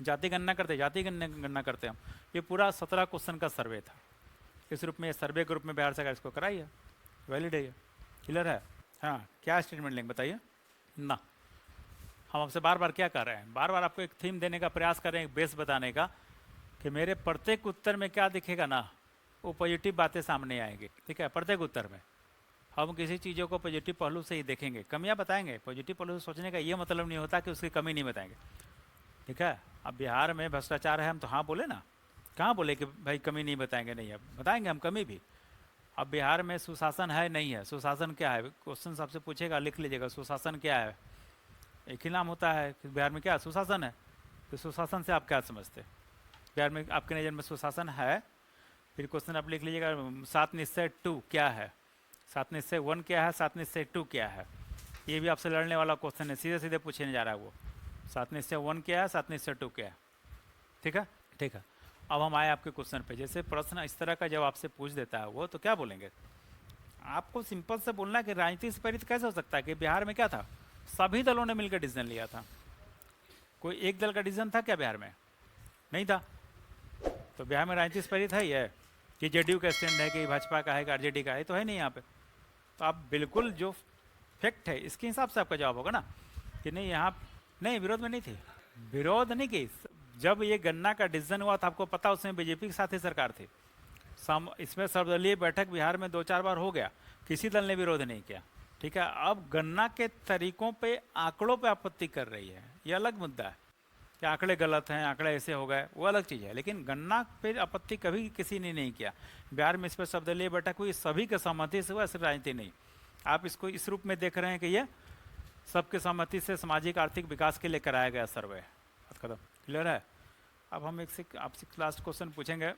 A: जाति गणना करते, जाति गणना करते हम। ये पूरा 17 क्वेश्चन का सर्वे था। इस रूप में सर्वे ग्रुप में बिहार सरकार इसको कराई है, वैलिड है, ये क्लियर है। हाँ, क्या स्टेटमेंट लेंगे बताइए ना। हम आपसे बार बार क्या कर रहे हैं, बार बार आपको एक थीम देने का प्रयास कर रहे हैं, एक बेस बताने का कि मेरे प्रत्येक उत्तर में क्या दिखेगा ना, वो पॉजिटिव बातें सामने आएंगी। ठीक है, प्रत्येक उत्तर में हम किसी चीज़ों को पॉजिटिव पहलू से ही देखेंगे, कमियां बताएंगे। पॉजिटिव पहलू से सोचने का ये मतलब नहीं होता कि उसकी कमी नहीं बताएंगे। ठीक है, अब बिहार में भ्रष्टाचार है, हम तो हाँ बोले ना, कहाँ बोले कि भाई कमी नहीं बताएंगे, नहीं, अब बताएंगे हम कमी भी। अब बिहार में सुशासन है नहीं है, सुशासन क्या है, क्वेश्चन आपसे पूछेगा, लिख लीजिएगा सुशासन क्या है। एक ही नाम होता है कि बिहार में क्या सुशासन है, तो सुशासन से आप क्या समझते हैं, बिहार में आपके नज़र में सुशासन है। फिर क्वेश्चन आप लिख लीजिएगा 7 निश्चय 2 क्या है, 7 निश्चय 1 क्या है, 7 निश्चय 2 क्या है। ये भी आपसे लड़ने वाला क्वेश्चन है, सीधे सीधे पूछने जा रहा है वो, 7 निश्चय 1 क्या है, 7 निश्चय 2 क्या है। ठीक है, ठीक है। अब हम आए आपके क्वेश्चन पे। जैसे प्रश्न इस तरह का जब आपसे पूछ देता है वो, तो क्या बोलेंगे आपको? सिंपल से बोलना कि राजनीति से प्रेरित कैसे हो सकता है कि बिहार में क्या था, सभी दलों ने मिलकर डिसीजन लिया था। कोई एक दल का डिसीजन था क्या बिहार में? नहीं था। तो बिहार में राजनीति से प्रेरित है ये कि जेडीयू का स्टैंड है कि भाजपा का है कि आरजेडी का है, तो है नहीं यहाँ पे। तो आप बिल्कुल जो फैक्ट है इसके हिसाब से आपका जवाब होगा ना कि नहीं, यहाँ नहीं, विरोध में नहीं थी, विरोध नहीं की। जब ये गन्ना का डिसीजन हुआ था, आपको पता उसमें बीजेपी के साथ ही सरकार थी। इसमें सर्वदलीय बैठक बिहार में 2-4 बार हो गया, किसी दल ने विरोध नहीं किया। ठीक है। अब गणना के तरीकों पे, आंकड़ों पे आपत्ति कर रही है, ये अलग मुद्दा है कि आंकड़े गलत हैं, आंकड़े ऐसे हो गए, वो अलग चीज़ है। लेकिन गणना पे आपत्ति कभी किसी ने नहीं किया। बिहार में इस पर सर्वदलीय बैठक हुई, सभी के सहमति से हुआ, सिर्फ राजनीति नहीं। आप इसको इस रूप में देख रहे हैं कि ये सबके सहमति से सामाजिक आर्थिक विकास के लिए कराया गया सर्वे। खत्म, क्लियर है। अब हम आपसे लास्ट क्वेश्चन पूछेंगे,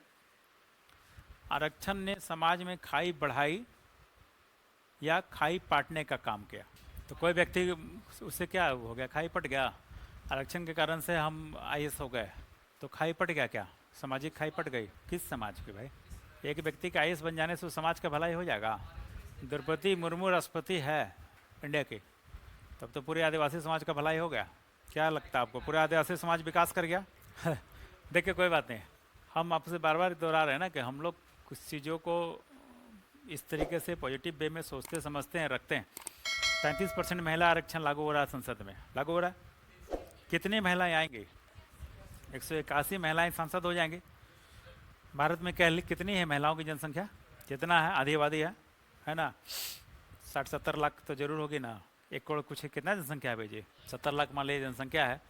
A: आरक्षण ने समाज में खाई बढ़ाई या खाई पाटने का काम किया? तो कोई व्यक्ति, उससे क्या हो गया, खाई पट गया, आरक्षण के कारण से हम आईएएस हो गए, तो खाई पट गया क्या? सामाजिक खाई पट गई किस समाज की भाई? एक व्यक्ति का आईएएस बन जाने से समाज का भलाई हो जाएगा? द्रौपदी मुर्मू राष्ट्रपति है इंडिया की, तब तो पूरे आदिवासी समाज का भलाई हो गया। क्या लगता है आपको, पूरा आदिवासी समाज विकास कर गया? देखिए कोई बात नहीं, हम आपसे बार बार दोहरा रहे हैं ना कि हम लोग कुछ चीज़ों को इस तरीके से पॉजिटिव वे में सोचते समझते हैं, रखते हैं। 35% महिला आरक्षण लागू हो रहा है, संसद में लागू हो रहा है। कितनी महिलाएं आएंगी? 181 महिलाएं सांसद हो जाएंगी। भारत में कितनी है महिलाओं की जनसंख्या? जितना है, आधी आबादी है ना, 60-70 लाख तो जरूर होगी ना। 1 करोड़ कुछ है, कितना जनसंख्या है भाई जी? 70 लाख मान लीजिए जनसंख्या है।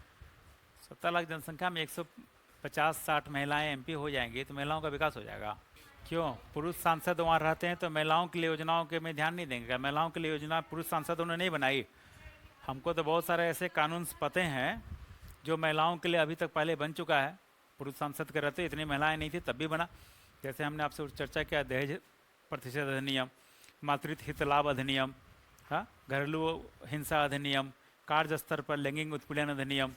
A: 70 लाख जनसंख्या में 150-60 महिलाएं एमपी हो जाएंगी तो महिलाओं का विकास हो जाएगा। क्यों? पुरुष सांसद वहाँ रहते हैं तो महिलाओं के लिए योजनाओं के में ध्यान नहीं देंगे? महिलाओं के लिए योजना पुरुष सांसदों ने नहीं बनाई? हमको तो बहुत सारे ऐसे कानून पते हैं जो महिलाओं के लिए अभी तक पहले बन चुका है। पुरुष सांसद के रहते इतनी महिलाएं नहीं थी तब भी बना। जैसे हमने आपसे चर्चा किया, दहेज प्रतिशत अधिनियम, मातृत्व हित लाभ अधिनियम, हाँ, घरेलू हिंसा अधिनियम, कार्य स्तर पर लैंगिक उत्पीड़न अधिनियम,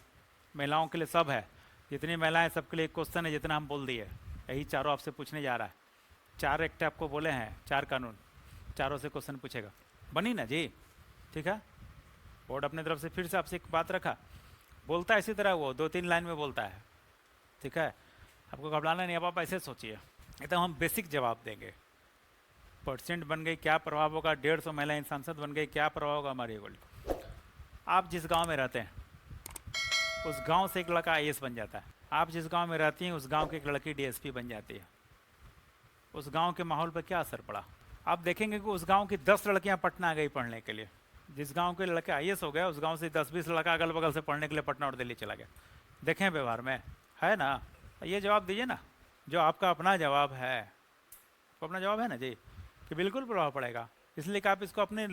A: महिलाओं के लिए सब है। जितनी महिलाएं सबके लिए क्वेश्चन है, जितना हम बोल दिए, यही चारों आपसे पूछने जा रहा है। 4 एक्ट आपको बोले हैं, 4 कानून, चारों से क्वेश्चन पूछेगा। बनी ना जी? ठीक है। बोर्ड अपने तरफ से फिर से आपसे एक बात रखा, बोलता है इसी तरह, वो 2-3 लाइन में बोलता है। ठीक है, आपको घबराना नहीं। अब आप ऐसे सोचिए, एकदम हम बेसिक जवाब देंगे। परसेंट बन गई, क्या प्रभाव होगा? 150 महिलाएं सांसद बन गई, क्या प्रभाव होगा हमारे वर्ल्ड? आप जिस गांव में रहते हैं उस गांव से एक लड़का आईएएस बन जाता है। आप जिस गांव में रहती हैं उस गांव की एक लड़की डीएसपी बन जाती है। उस गांव के माहौल पर क्या असर पड़ा? आप देखेंगे कि उस गांव की 10 लड़कियां पटना आ गई पढ़ने के लिए। जिस गांव के लड़के आईएएस हो गए उस गांव से 10-20 लड़का अगल बगल से पढ़ने के लिए पटना और दिल्ली चला गया। देखें व्यवहार में, है ना? ये जवाब दीजिए ना, जो आपका अपना जवाब है। तो अपना जवाब है ना जी कि बिल्कुल प्रभाव पड़ेगा, इसलिए कि आप इसको अपने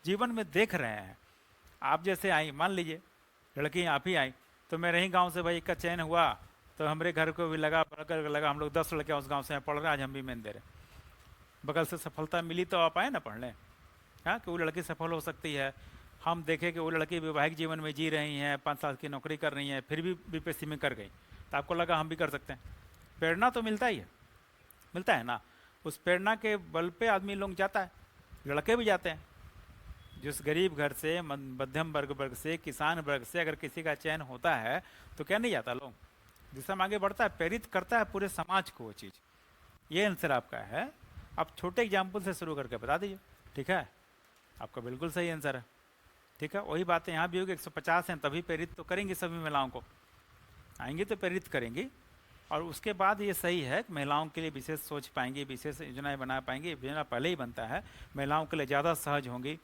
A: जीवन में देख रहे हैं। आप जैसे आई, मान लीजिए लड़की आप ही आई, तो मेरे ही गांव से भाई का चयन हुआ तो हमारे घर को भी लगा, हम लोग 10 लड़के उस गांव से पढ़ रहे हैं, आज हम भी मेहनत दे रहे। बगल से सफलता मिली तो आप आए ना पढ़ने, हाँ, कि वो लड़की सफल हो सकती है। हम देखें कि वो लड़की वैवाहिक जीवन में जी रही हैं, 5 साल की नौकरी कर रही हैं, फिर भी बीपीएससी में कर गई, तो आपको लगा हम भी कर सकते हैं। प्रेरणा तो मिलता ही है, मिलता है ना। उस प्रेरणा के बल पे आदमी लोग जाता है, लड़के भी जाते हैं। जिस गरीब घर से, मध्यम वर्ग से, किसान वर्ग से अगर किसी का चयन होता है तो क्या नहीं जाता लोग? जिससे हम आगे बढ़ता है, प्रेरित करता है पूरे समाज को वो चीज़। ये आंसर आपका है। आप छोटे एग्जाम्पल से शुरू करके बता दीजिए। ठीक है, आपका बिल्कुल सही आंसर है। ठीक है, वही बातें यहाँ भी होगी। 150 हैं तभी प्रेरित तो करेंगी, सभी महिलाओं को आएंगी तो प्रेरित करेंगी। और उसके बाद ये सही है कि महिलाओं के लिए विशेष सोच पाएंगी, विशेष योजनाएं बना पाएंगी। योजना पहले ही बनता है, महिलाओं के लिए ज़्यादा सहज होंगी।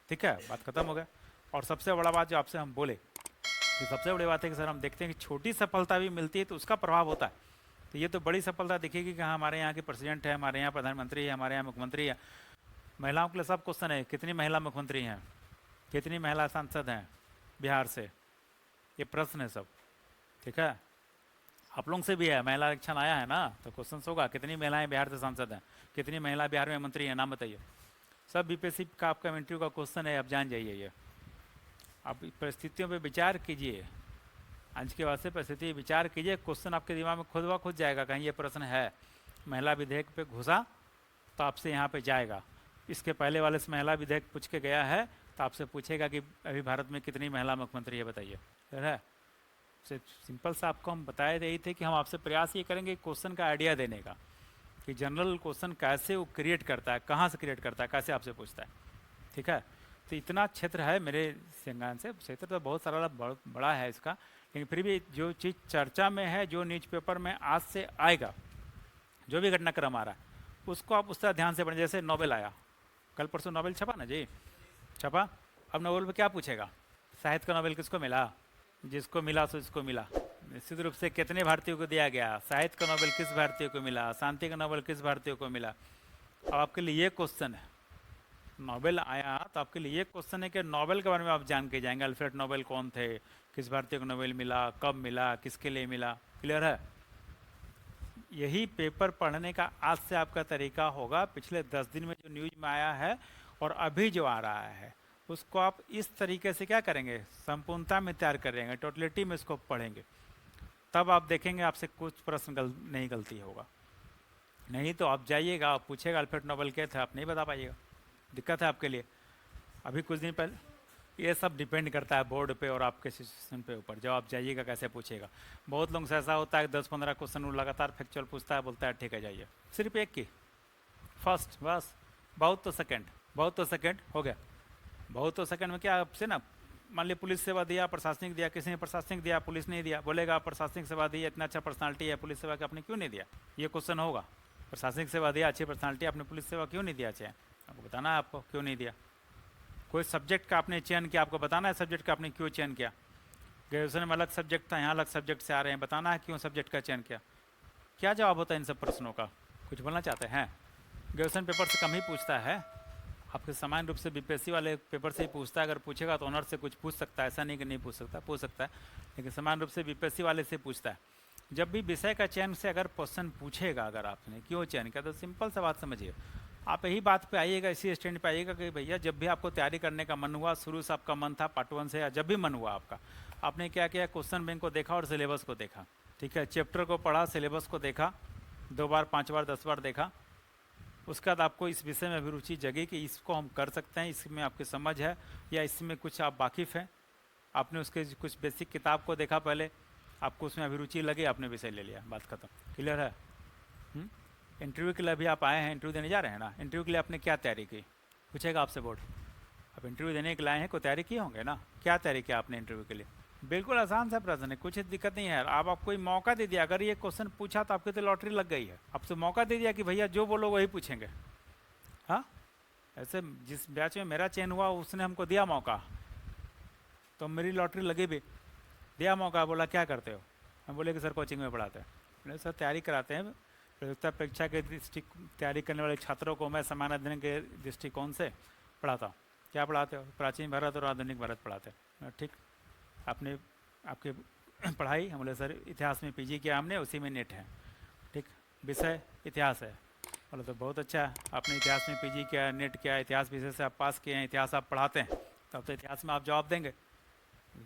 A: ठीक है, बात खत्म हो गया। और सबसे बड़ा बात जो आपसे हम बोले, तो सबसे बड़ी बात है कि सर हम देखते हैं कि छोटी सफलता भी मिलती है तो उसका प्रभाव होता है। तो ये तो बड़ी सफलता दिखेगी कि हाँ हमारे यहाँ के प्रेसिडेंट है, हमारे यहाँ प्रधानमंत्री है, हमारे यहाँ मुख्यमंत्री है। महिलाओं के लिए सब क्वेश्चन है, कितनी महिला मुख्यमंत्री हैं, कितनी महिला सांसद हैं बिहार से, ये प्रश्न है सब। ठीक है, आप लोगों से भी है, महिला आरक्षण आया है ना, तो क्वेश्चन होगा कितनी महिलाएं बिहार से सांसद हैं, कितनी महिला बिहार में मंत्री हैं, नाम बताइए। सब बीपीएससी का आपका इंटरव्यू का क्वेश्चन है, आप जान जाइए। ये आप परिस्थितियों पे विचार कीजिए, आज के वास्ते परिस्थिति विचार कीजिए, क्वेश्चन आपके दिमाग में खुद ब खुद जाएगा। कहीं ये प्रश्न है, महिला विधेयक पे घुसा तो आपसे यहाँ पे जाएगा। इसके पहले वाले से महिला विधेयक पूछ के गया है तो आपसे पूछेगा कि अभी भारत में कितनी महिला मुख्यमंत्री है, बताइए। है सिंपल सा आपको हम बताए रहे थे कि हम आपसे प्रयास ये करेंगे क्वेश्चन का आइडिया देने का, कि जनरल क्वेश्चन कैसे वो क्रिएट करता है, कहाँ से क्रिएट करता है, कैसे आपसे पूछता है। ठीक है, तो इतना क्षेत्र है मेरे संज्ञान से। क्षेत्र तो बहुत सारा बड़ा है इसका, लेकिन फिर भी जो चीज़ चर्चा में है, जो न्यूज़पेपर में आज से आएगा, जो भी घटनाक्रम आ रहा है, उसको आप उस तरह ध्यान से पढ़ें। जैसे नोबेल आया, कल परसों नोबेल छपा ना जी, छपा। अब नोबेल पे क्या पूछेगा, साहित्य का नोबेल किसको मिला, जिसको मिला सो इसको मिला। निश्चित रूप से कितने भारतीयों को दिया गया, साहित्य का नोबेल किस भारतीय को मिला, शांति का नोबेल किस भारतीय को मिला। अब आपके लिए ये क्वेश्चन है, नोबेल आया तो आपके लिए ये क्वेश्चन है कि नोबेल के बारे में आप जान के जाएंगे, अल्फ्रेड नोबेल कौन थे, किस भारतीय को नोबेल मिला, कब मिला, किसके लिए मिला। क्लियर है। यही पेपर पढ़ने का आज से आपका तरीका होगा। पिछले 10 दिन में जो न्यूज में आया है और अभी जो आ रहा है उसको आप इस तरीके से क्या करेंगे, संपूर्णता में तैयार करेंगे, टोटलिटी में इसको पढ़ेंगे, तब आप देखेंगे आपसे कुछ प्रश्न नहीं गलती होगा। नहीं तो आप जाइएगा, आप पूछेगा अल्फ्रेड नोबेल क्या थे, आप नहीं बता पाइएगा, दिक्कत है आपके लिए। अभी कुछ दिन पहले, ये सब डिपेंड करता है बोर्ड पे और आपके सिचुएशन पे ऊपर, जब आप जाइएगा कैसे पूछेगा। बहुत लोगों से ऐसा होता है 10-15 क्वेश्चन लगातार फैक्चुअल पूछता है, बोलता है ठीक है जाइए, सिर्फ एक की फर्स्ट बस, बहुत तो सेकंड, बहुत तो सेकंड हो गया। बहुत तो सेकंड में क्या आपसे ना, मान लिया पुलिस सेवा दिया, प्रशासनिक दिया, किसी ने प्रशासनिक दिया, पुलिस नहीं दिया, बोलेगा प्रशासनिक सेवा दी, इतना अच्छा पर्सनालिटी है पुलिस सेवा का, आपने क्यों नहीं दिया, ये क्वेश्चन होगा। प्रशासनिक सेवा दिया, अच्छी पर्सनालिटी, आपने पुलिस सेवा क्यों नहीं दिया, अच्छा आपको बताना है आपको क्यों नहीं दिया। कोई सब्जेक्ट का आपने चयन किया, आपको बताना है सब्जेक्ट का आपने क्यों चयन किया। ग्रेजुएशन में अलग सब्जेक्ट था, यहाँ अलग सब्जेक्ट से आ रहे हैं, बताना है क्यों सब्जेक्ट का चयन किया। क्या जवाब होता है इन सब प्रश्नों का, कुछ बोलना चाहते हैं। ग्रेजुएशन पेपर से कम ही पूछता है, आपके सामान्य रूप से बीपीएससी वाले पेपर से ही पूछता है। अगर पूछेगा तो ऑनर से कुछ पूछ सकता है, ऐसा नहीं कि नहीं पूछ सकता, पूछ सकता है, लेकिन सामान्य रूप से बीपीएससी वाले से पूछता है। जब भी विषय का चयन से अगर क्वेश्चन पूछेगा, अगर आपने क्यों चयन किया, तो सिंपल सा बात समझिए, आप यही बात पे आइएगा, इसी स्टैंड पे आइएगा कि भैया जब भी आपको तैयारी करने का मन हुआ, शुरू से आपका मन था पार्ट 1 से, या जब भी मन हुआ आपका, आपने क्या किया, क्वेश्चन बैंक को देखा और सिलेबस को देखा, ठीक है, चैप्टर को पढ़ा, सिलेबस को देखा, 2 बार 5 बार 10 बार देखा। उसके बाद आपको इस विषय में अभिरुचि जगी कि इसको हम कर सकते हैं, इसमें आपकी समझ है या इसमें कुछ आप वाकिफ़ हैं, आपने उसके कुछ बेसिक किताब को देखा पहले, आपको उसमें अभिरुचि लगी, आपने विषय ले लिया, बात खत्म। क्लियर है। इंटरव्यू के लिए अभी आप आए हैं, इंटरव्यू देने जा रहे हैं ना, इंटरव्यू के लिए आपने क्या तैयारी की, पूछेगा आपसे बोर्ड। आप इंटरव्यू देने के लिए आए हैं, कोई तैयारी किए होंगे ना, क्या तैयारी किया आपने इंटरव्यू के लिए। बिल्कुल आसान सा प्रश्न है, कुछ दिक्कत नहीं है। आप कोई मौका दे दिया, अगर ये क्वेश्चन पूछा तो आपकी तो लॉटरी लग गई है, आपसे मौका दे दिया कि भैया जो बोलो वही पूछेंगे। हाँ, ऐसे जिस बैच में मेरा चयन हुआ उसने हमको दिया मौका, तो मेरी लॉटरी लगी भी, दिया मौका, बोला क्या करते हो, हम बोले कि सर कोचिंग में पढ़ाते हैं। बोले सर तैयारी कराते हैं, प्रतियोगिता परीक्षा के तैयारी करने वाले छात्रों को मैं समान अध्ययन के दृष्टिकोण से पढ़ाता हूँ। क्या पढ़ाते हो, प्राचीन भारत और आधुनिक भारत पढ़ाते हैं। ठीक, आपने आपके पढ़ाई, हम बोले सर इतिहास में पीजी किया हमने, उसी में नेट है। ठीक, विषय इतिहास है। बोले तो बहुत अच्छा है, आपने इतिहास में पीजी किया, नेट किया, इतिहास विषय से आप पास किए हैं, इतिहास आप पढ़ाते हैं, तब तो इतिहास में आप जवाब देंगे।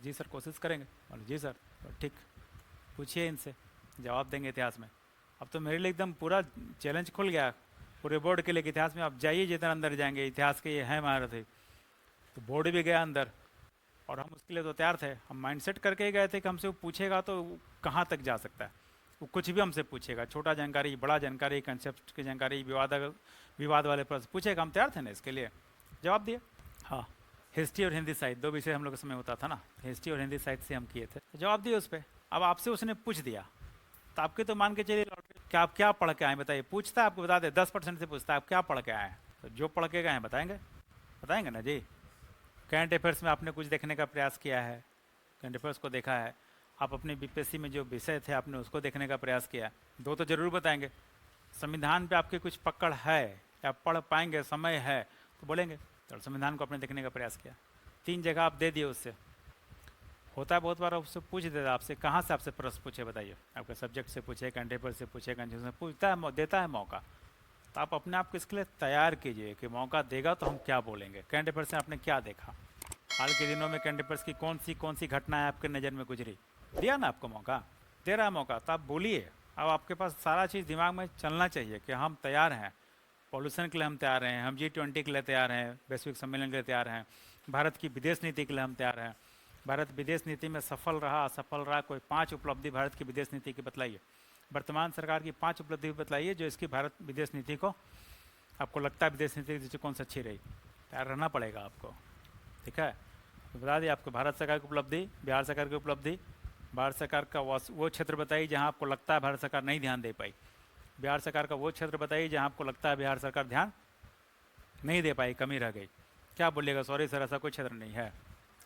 A: जी सर कोशिश करेंगे। बोले जी सर, तो ठीक, पूछिए इनसे, जवाब देंगे इतिहास में। अब तो मेरे लिए एकदम पूरा चैलेंज खुल गया पूरे बोर्ड के लिए कि इतिहास में आप जाइए, जितना अंदर जाएंगे इतिहास के ये है महारत है। तो बोर्ड भी गया अंदर और हम उसके लिए तो तैयार थे, हम माइंडसेट करके ही गए थे कि हमसे वो पूछेगा तो कहाँ तक जा सकता है, वो कुछ भी हमसे पूछेगा, छोटा जानकारी, बड़ा जानकारी, कंसेप्ट की जानकारी, विवाद वाले प्रश्न पूछेगा, हम तैयार थे ना इसके लिए, जवाब दिए। हाँ, हिस्ट्री और हिंदी साहित्य, 2 विषय हम लोग के समय होता था ना, हिस्ट्री और हिंदी साहित्य से हम किए थे, तो जवाब दिए उस पर। अब आपसे उसने पूछ दिया तो आपके तो मान के चलिए कि आप क्या पढ़ के आए बताइए, पूछता है आपको बता दे, 10% से पूछता है आप क्या पढ़ के आए हैं, तो जो पढ़ के गए हैं बताएंगे, बताएंगे ना जी। करंट अफेयर्स में आपने कुछ देखने का प्रयास किया है, करंट अफेयर्स को देखा है, आप अपने बीपीएससी में जो विषय थे आपने उसको देखने का प्रयास किया, 2 तो जरूर बताएंगे। संविधान पे आपकी कुछ पकड़ है या पढ़ पाएंगे, समय है तो बोलेंगे, तो संविधान को आपने देखने का प्रयास किया, 3 जगह आप दे दिए। उससे होता है बहुत बार उससे पूछ देता आपसे, कहाँ से आपसे प्रश्न पूछे बताइए, आपके सब्जेक्ट से पूछे, करंट अफेयर से पूछे, कंफ्यूजन से पूछता है, देता है मौका, तो आप अपने आप को इसके लिए तैयार कीजिए कि मौका देगा तो हम क्या बोलेंगे। करंट अफेयर से आपने क्या देखा, हाल के दिनों में करंट अफेयर्स की कौन सी घटनाएं आपके नज़र में गुजरी, दिया ना आपको मौका, दे रहा है मौका, तो आप बोलिए। अब आपके पास सारा चीज़ दिमाग में चलना चाहिए कि हम तैयार हैं, पॉल्यूशन के लिए हम तैयार हैं, हम G20 के लिए तैयार हैं, वैश्विक सम्मेलन के लिए तैयार हैं, भारत की विदेश नीति के लिए हम तैयार हैं, भारत विदेश नीति में सफल रहा असफल रहा, कोई 5 उपलब्धि भारत की विदेश नीति की बतलाइए, वर्तमान सरकार की 5 उपलब्धि बतलाइए जो इसकी भारत विदेश नीति को आपको लगता है विदेश नीति की कौन सी अच्छी रही, तैयार रहना पड़ेगा आपको। ठीक है, तो बता दिए आपको भारत सरकार की उपलब्धि, बिहार सरकार की उपलब्धि, भारत सरकार का वो क्षेत्र बताइए जहां आपको लगता है भारत सरकार नहीं ध्यान दे पाई, बिहार सरकार का वो क्षेत्र बताइए जहां आपको लगता है बिहार सरकार ध्यान नहीं दे पाई, कमी रह गई। क्या बोलिएगा, सॉरी सर ऐसा कोई क्षेत्र नहीं है,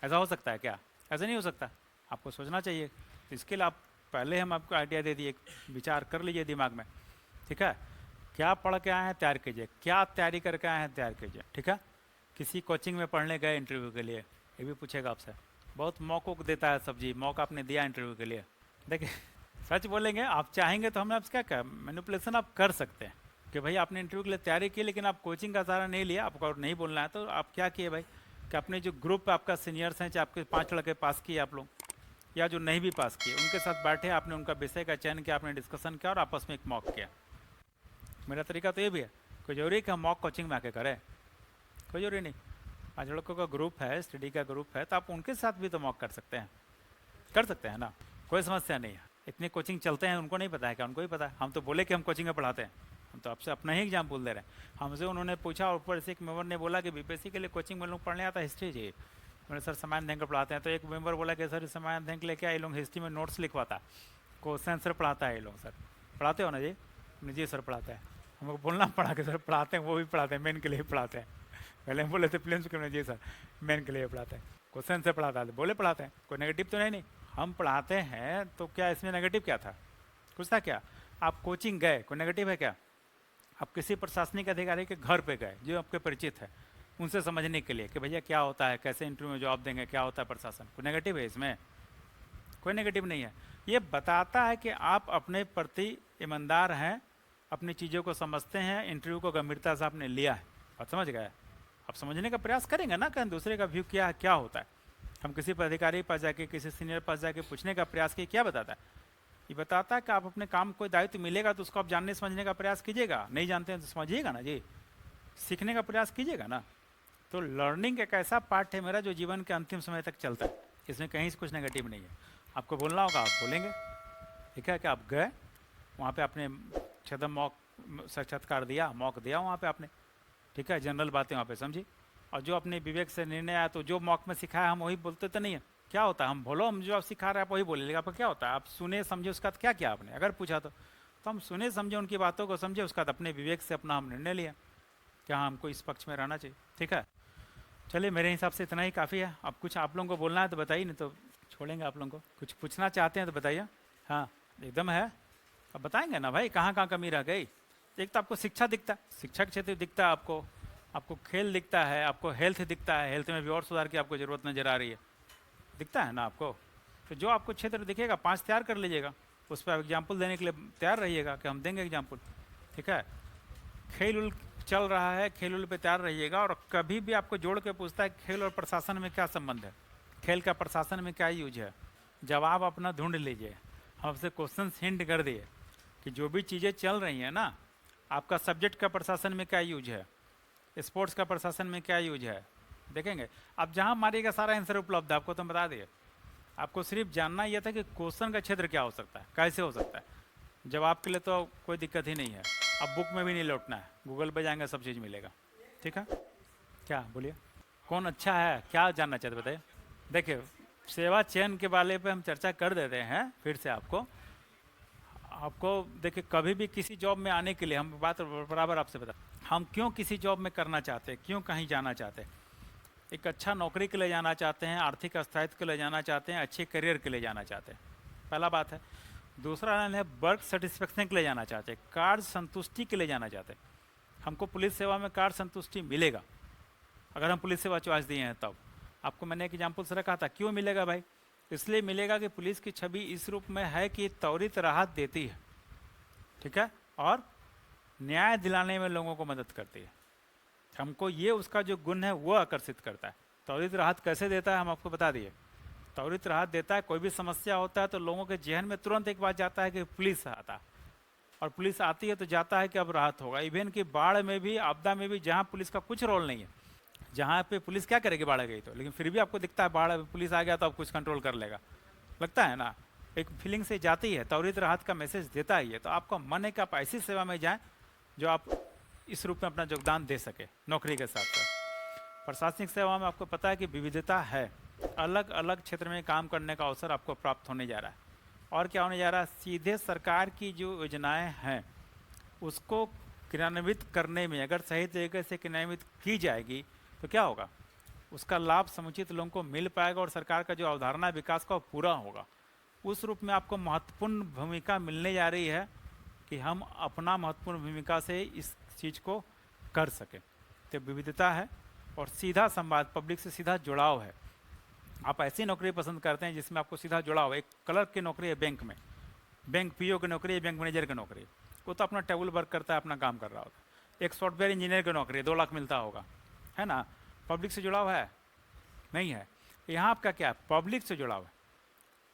A: ऐसा हो सकता है क्या? ऐसा नहीं हो सकता, आपको सोचना चाहिए। तो इसके लिए आप पहले हम आपको आइडिया दे दिए, विचार कर लीजिए दिमाग में, ठीक है? क्या पढ़ के आए हैं तैयार कीजिए, क्या तैयारी करके आए हैं तैयार कीजिए, ठीक है? किसी कोचिंग में पढ़ने गए इंटरव्यू के लिए, ये भी पूछेगा आपसे। बहुत मौक़ों को देता है सब्जी, मौका आपने दिया इंटरव्यू के लिए। देखिए सच बोलेंगे, आप चाहेंगे तो हमें आपसे क्या मैनिपुलेशन आप कर सकते हैं कि भाई आपने इंटरव्यू के लिए तैयारी की लेकिन आप कोचिंग का सहारा नहीं लिया, आपको और नहीं बोलना है, तो आप क्या किए भाई कि अपने जो ग्रुप आपका सीनियर्स हैं, चाहे आपके 5 लड़के पास किए आप लोग या जो नहीं भी पास किए, उनके साथ बैठे, आपने उनका विषय का चयन किया, आपने डिस्कशन किया और आपस में एक मॉक किया। मेरा तरीका तो ये भी है, कोई जरूरी कि हम मॉक कोचिंग में आके करें, कोई जरूरी नहीं। 5 लड़कों का ग्रुप है, स्टडी का ग्रुप है, तो आप उनके साथ भी तो मॉक कर सकते हैं ना, कोई समस्या नहीं है। इतनी कोचिंग चलते हैं, उनको नहीं पता है क्या? उनको ही पता है। हम तो बोले कि हम कोचिंग में पढ़ाते हैं, हम तो आपसे अपना ही एग्जाम्पल दे रहे हैं। हमसे उन्होंने पूछा और ऊपर से एक मेंबर ने बोला कि बीपीएससी के लिए कोचिंग में लोग पढ़ने आता है, हिस्ट्री चाहिए। मैंने सर सामान्य अध्ययन पढ़ाते हैं, तो एक मेंबर बोला कि सर सामान्य अध्ययन के लिए क्या ये लोग हिस्ट्री में नोट्स लिखवाता, क्वेश्चन आंसर पढ़ाता है ये लोग। सर पढ़ाते हो ना जी? जी सर पढ़ाता है। हमको बोलना पड़ा कि सर पढ़ाते हैं, वो भी पढ़ाते हैं, मेन के लिए पढ़ाते हैं। पहले हम बोले थे प्लेन से, जी सर मेन के लिए पढ़ाते हैं, क्वेश्चन से पढ़ाता है, बोले पढ़ाते हैं, कोई नेगेटिव तो नहीं हम पढ़ाते हैं, तो क्या इसमें नेगेटिव क्या था? कुछ था क्या? आप कोचिंग गए, कोई नेगेटिव है क्या? आप किसी प्रशासनिक अधिकारी के घर पे गए जो आपके परिचित है, उनसे समझने के लिए कि भैया क्या होता है, कैसे इंटरव्यू में जवाब देंगे, क्या होता है प्रशासन, कोई नेगेटिव है इसमें? कोई नेगेटिव नहीं है। ये बताता है कि आप अपने प्रति ईमानदार हैं, अपनी चीज़ों को समझते हैं, इंटरव्यू को गंभीरता से आपने लिया है। आप समझ गए? आप समझने का प्रयास करेंगे ना कि दूसरे का व्यू क्या होता है। हम किसी पदाधिकारी पास जाके, किसी सीनियर पास जाके पूछने का प्रयास किए, क्या बताता है? ये बताता है कि आप अपने काम को दायित्व मिलेगा तो उसको आप जानने समझने का प्रयास कीजिएगा, नहीं जानते हैं तो समझिएगा ना जी, सीखने का प्रयास कीजिएगा ना। तो लर्निंग एक ऐसा पार्ट है मेरा जो जीवन के अंतिम समय तक चलता है, इसमें कहीं से कुछ नेगेटिव नहीं है। आपको बोलना होगा, आप बोलेंगे, ठीक है? कि आप गए वहाँ पे आपने छदम मॉक साक्षात्कार दिया, मॉक दिया वहाँ पे आपने, ठीक है? जनरल बातें वहाँ पे समझी, और जो अपने विवेक से निर्णय आया, तो जो मॉक में सिखाया हम वही बोलते तो नहीं है। क्या होता है? हम बोलो, हम जो आप सिखा रहे हैं आप वही बोले, लेकिन आपका क्या होता है? आप सुने समझे, उसका क्या किया आपने? अगर पूछा तो हम सुने समझे, उनकी बातों को समझे, उसका अपने विवेक से अपना हम निर्णय लिया कि हाँ हमको इस पक्ष में रहना चाहिए, ठीक है? चलिए मेरे हिसाब से इतना ही काफ़ी है। अब कुछ आप लोगों को बोलना है तो बताइए, नहीं तो छोड़ेंगे आप लोगों को। कुछ पूछना चाहते हैं तो बताइए। हाँ एकदम है, अब बताएंगे ना भाई कहाँ कहाँ कमी रह गई। एक तो आपको शिक्षा दिखता है, शिक्षा के क्षेत्र दिखता है आपको खेल दिखता है, आपको हेल्थ दिखता है, हेल्थ में भी और सुधार की आपको ज़रूरत नज़र आ रही है, दिखता है ना आपको। तो जो आपको क्षेत्र दिखेगा 5 तैयार कर लीजिएगा, उस पर एग्जाम्पल देने के लिए तैयार रहिएगा कि हम देंगे एग्जाम्पल, ठीक है? खेल उल चल रहा है, खेल उल पे तैयार रहिएगा। और कभी भी आपको जोड़ के पूछता है खेल और प्रशासन में क्या संबंध है, खेल का प्रशासन में क्या यूज है, जवाब अपना ढूंढ लीजिए। हमसे क्वेश्चन हिंट कर दिए कि जो भी चीज़ें चल रही हैं ना, आपका सब्जेक्ट का प्रशासन में क्या यूज है, स्पोर्ट्स का प्रशासन में क्या यूज है, देखेंगे। अब जहाँ मारिएगा सारा आंसर उपलब्ध है, आपको तो बता दिए। आपको सिर्फ जानना यह था कि क्वेश्चन का क्षेत्र क्या हो सकता है, कैसे हो सकता है। जवाब के लिए तो कोई दिक्कत ही नहीं है, अब बुक में भी नहीं लौटना है, गूगल पे जाएंगे सब चीज़ मिलेगा, ठीक है? क्या बोलिए, कौन अच्छा है, क्या जानना चाहते बताइए। देखिए सेवा चयन के बारे पे हम चर्चा कर देते हैं फिर से आपको देखिए, कभी भी किसी जॉब में आने के लिए हम बात बराबर आपसे बता, हम क्यों किसी जॉब में करना चाहते हैं, क्यों कहीं जाना चाहते हैं। एक अच्छा नौकरी के लिए जाना चाहते हैं, आर्थिक स्थायित्व के लिए जाना चाहते हैं, अच्छे करियर के लिए जाना चाहते हैं, पहला बात है। दूसरा है वर्क सेटिस्फेक्शन के लिए जाना चाहते हैं, कार्य संतुष्टि के लिए जाना चाहते हैं। हमको पुलिस सेवा में कार्य संतुष्टि मिलेगा अगर हम पुलिस सेवा चॉइस दिए हैं तब। आपको मैंने एक एग्जाम्पल से रखा था, क्यों मिलेगा भाई? इसलिए मिलेगा कि पुलिस की छवि इस रूप में है कि त्वरित राहत देती है, ठीक है, और न्याय दिलाने में लोगों को मदद करती है। हमको ये उसका जो गुण है वो आकर्षित करता है। त्वरित राहत कैसे देता है हम आपको बता दिए। त्वरित राहत देता है, कोई भी समस्या होता है तो लोगों के जहन में तुरंत एक बात जाता है कि पुलिस आता है, और पुलिस आती है तो जाता है कि अब राहत होगा। इवन कि बाढ़ में भी, आपदा में भी, जहाँ पुलिस का कुछ रोल नहीं है, जहाँ पे पुलिस क्या करेगी बाढ़ गई तो, लेकिन फिर भी आपको दिखता है बाढ़ पुलिस आ गया तो अब कुछ कंट्रोल कर लेगा, लगता है ना, एक फीलिंग से जाती है, त्वरित राहत का मैसेज देता ही है। तो आपका मन है कि आप ऐसी सेवा में जाएं जो आप इस रूप में अपना योगदान दे सके नौकरी के साथ साथ। प्रशासनिक सेवा में आपको पता है कि विविधता है, अलग अलग क्षेत्र में काम करने का अवसर आपको प्राप्त होने जा रहा है। और क्या होने जा रहा है, सीधे सरकार की जो योजनाएं हैं उसको क्रियान्वित करने में अगर सही तरीके से क्रियान्वित की जाएगी तो क्या होगा, उसका लाभ समुचित लोगों को मिल पाएगा और सरकार का जो अवधारणा है विकास का वो पूरा होगा। उस रूप में आपको महत्वपूर्ण भूमिका मिलने जा रही है कि हम अपना महत्वपूर्ण भूमिका से इस चीज़ को कर सकें। तो विविधता है और सीधा संवाद, पब्लिक से सीधा जुड़ाव है। आप ऐसी नौकरी पसंद करते हैं जिसमें आपको सीधा जुड़ाव है। एक क्लर्क की नौकरी है बैंक में, बैंक पीओ की नौकरी है, बैंक मैनेजर की नौकरी है, वो तो अपना टेबल वर्क करता है, अपना काम कर रहा होता है। एक सॉफ्टवेयर इंजीनियर की नौकरी है, 2 लाख मिलता होगा, है ना, पब्लिक से जुड़ाव है नहीं है। यहाँ आपका क्या है, पब्लिक से जुड़ाव है।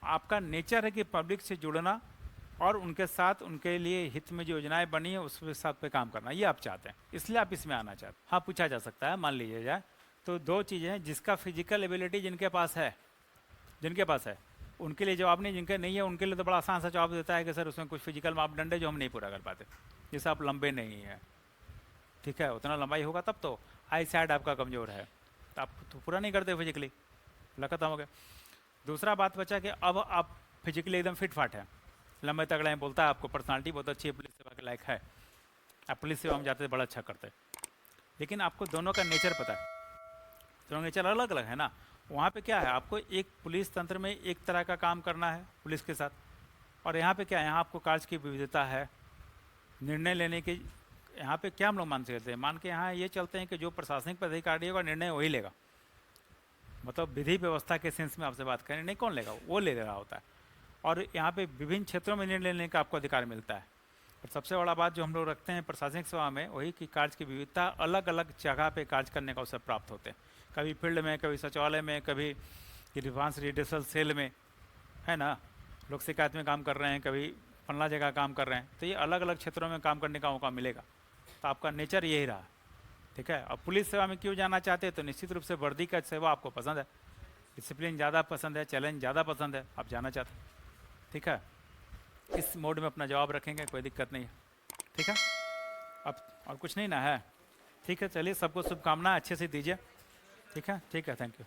A: आपका नेचर है कि पब्लिक से जुड़ना और उनके साथ, उनके लिए हित में जो योजनाएं बनी है उसके साथ पे काम करना, ये आप चाहते हैं, इसलिए आप इसमें आना चाहते हैं। हाँ, पूछा जा सकता है, मान लीजिए जाए तो 2 चीज़ें हैं, जिसका फिजिकल एबिलिटी जिनके पास है, उनके लिए जवाब नहीं, जिनके नहीं है उनके लिए तो बड़ा आसान सा जवाब देता है कि सर उसमें कुछ फिजिकल मापदंड है जो हम नहीं पूरा कर पाते, जैसे आप लंबे नहीं हैं, ठीक है, उतना लंबाई होगा तब तो, आई साइड आपका कमज़ोर है तो आप तो पूरा नहीं करते फिजिकली, खत्म हो गया। दूसरा बात बचा कि अब आप फिजिकली एकदम फिट फाट है, लंबे तगड़े हैं, बोलता है आपको पर्सनालिटी बहुत अच्छी है, पुलिस सेवा के लायक है, आप पुलिस सेवा में जाते बड़ा अच्छा करते, लेकिन आपको दोनों का नेचर पता है, दोनों नेचर अलग अलग है ना। वहाँ पे क्या है, आपको एक पुलिस तंत्र में एक तरह का काम करना है पुलिस के साथ, और यहाँ पे क्या है, यहाँ आपको कार्य की विविधता है, निर्णय लेने की, यहाँ पे क्या हम लोग मान से चलते हैं, मान के यहाँ ये चलते हैं कि जो प्रशासनिक पदाधिकारी होगा निर्णय वही लेगा, मतलब विधि व्यवस्था के सेंस में आपसे बात करें, निर्णय कौन लेगा, वो ले रहा होता है। और यहाँ पे विभिन्न क्षेत्रों में निर्णय लेने का आपको अधिकार मिलता है। और सबसे बड़ा बात जो हम लोग रखते हैं प्रशासनिक सेवा में, वही कि कार्य की विविधता, अलग अलग जगह पे कार्य करने का अवसर प्राप्त होते हैं, कभी फील्ड में, कभी सचिवालय में, कभी ग्रीवांस रिड्यूसल सेल में, है ना, लोक शिकायत में काम कर रहे हैं, कभी फलना जगह काम कर रहे हैं, तो ये अलग अलग क्षेत्रों में काम करने का मौका मिलेगा। तो आपका नेचर यही रहा, ठीक है। अब पुलिस सेवा में क्यों जाना चाहते हैं, तो निश्चित रूप से वर्दी का सेवा आपको पसंद है, डिसिप्लिन ज़्यादा पसंद है, चैलेंज ज़्यादा पसंद है, आप जाना चाहते हैं, ठीक है। इस मोड में अपना जवाब रखेंगे, कोई दिक्कत नहीं है, ठीक है। अब और कुछ नहीं ना है, ठीक है, चलिए, सबको शुभकामनाएं अच्छे से दीजिए, ठीक है, थैंक यू।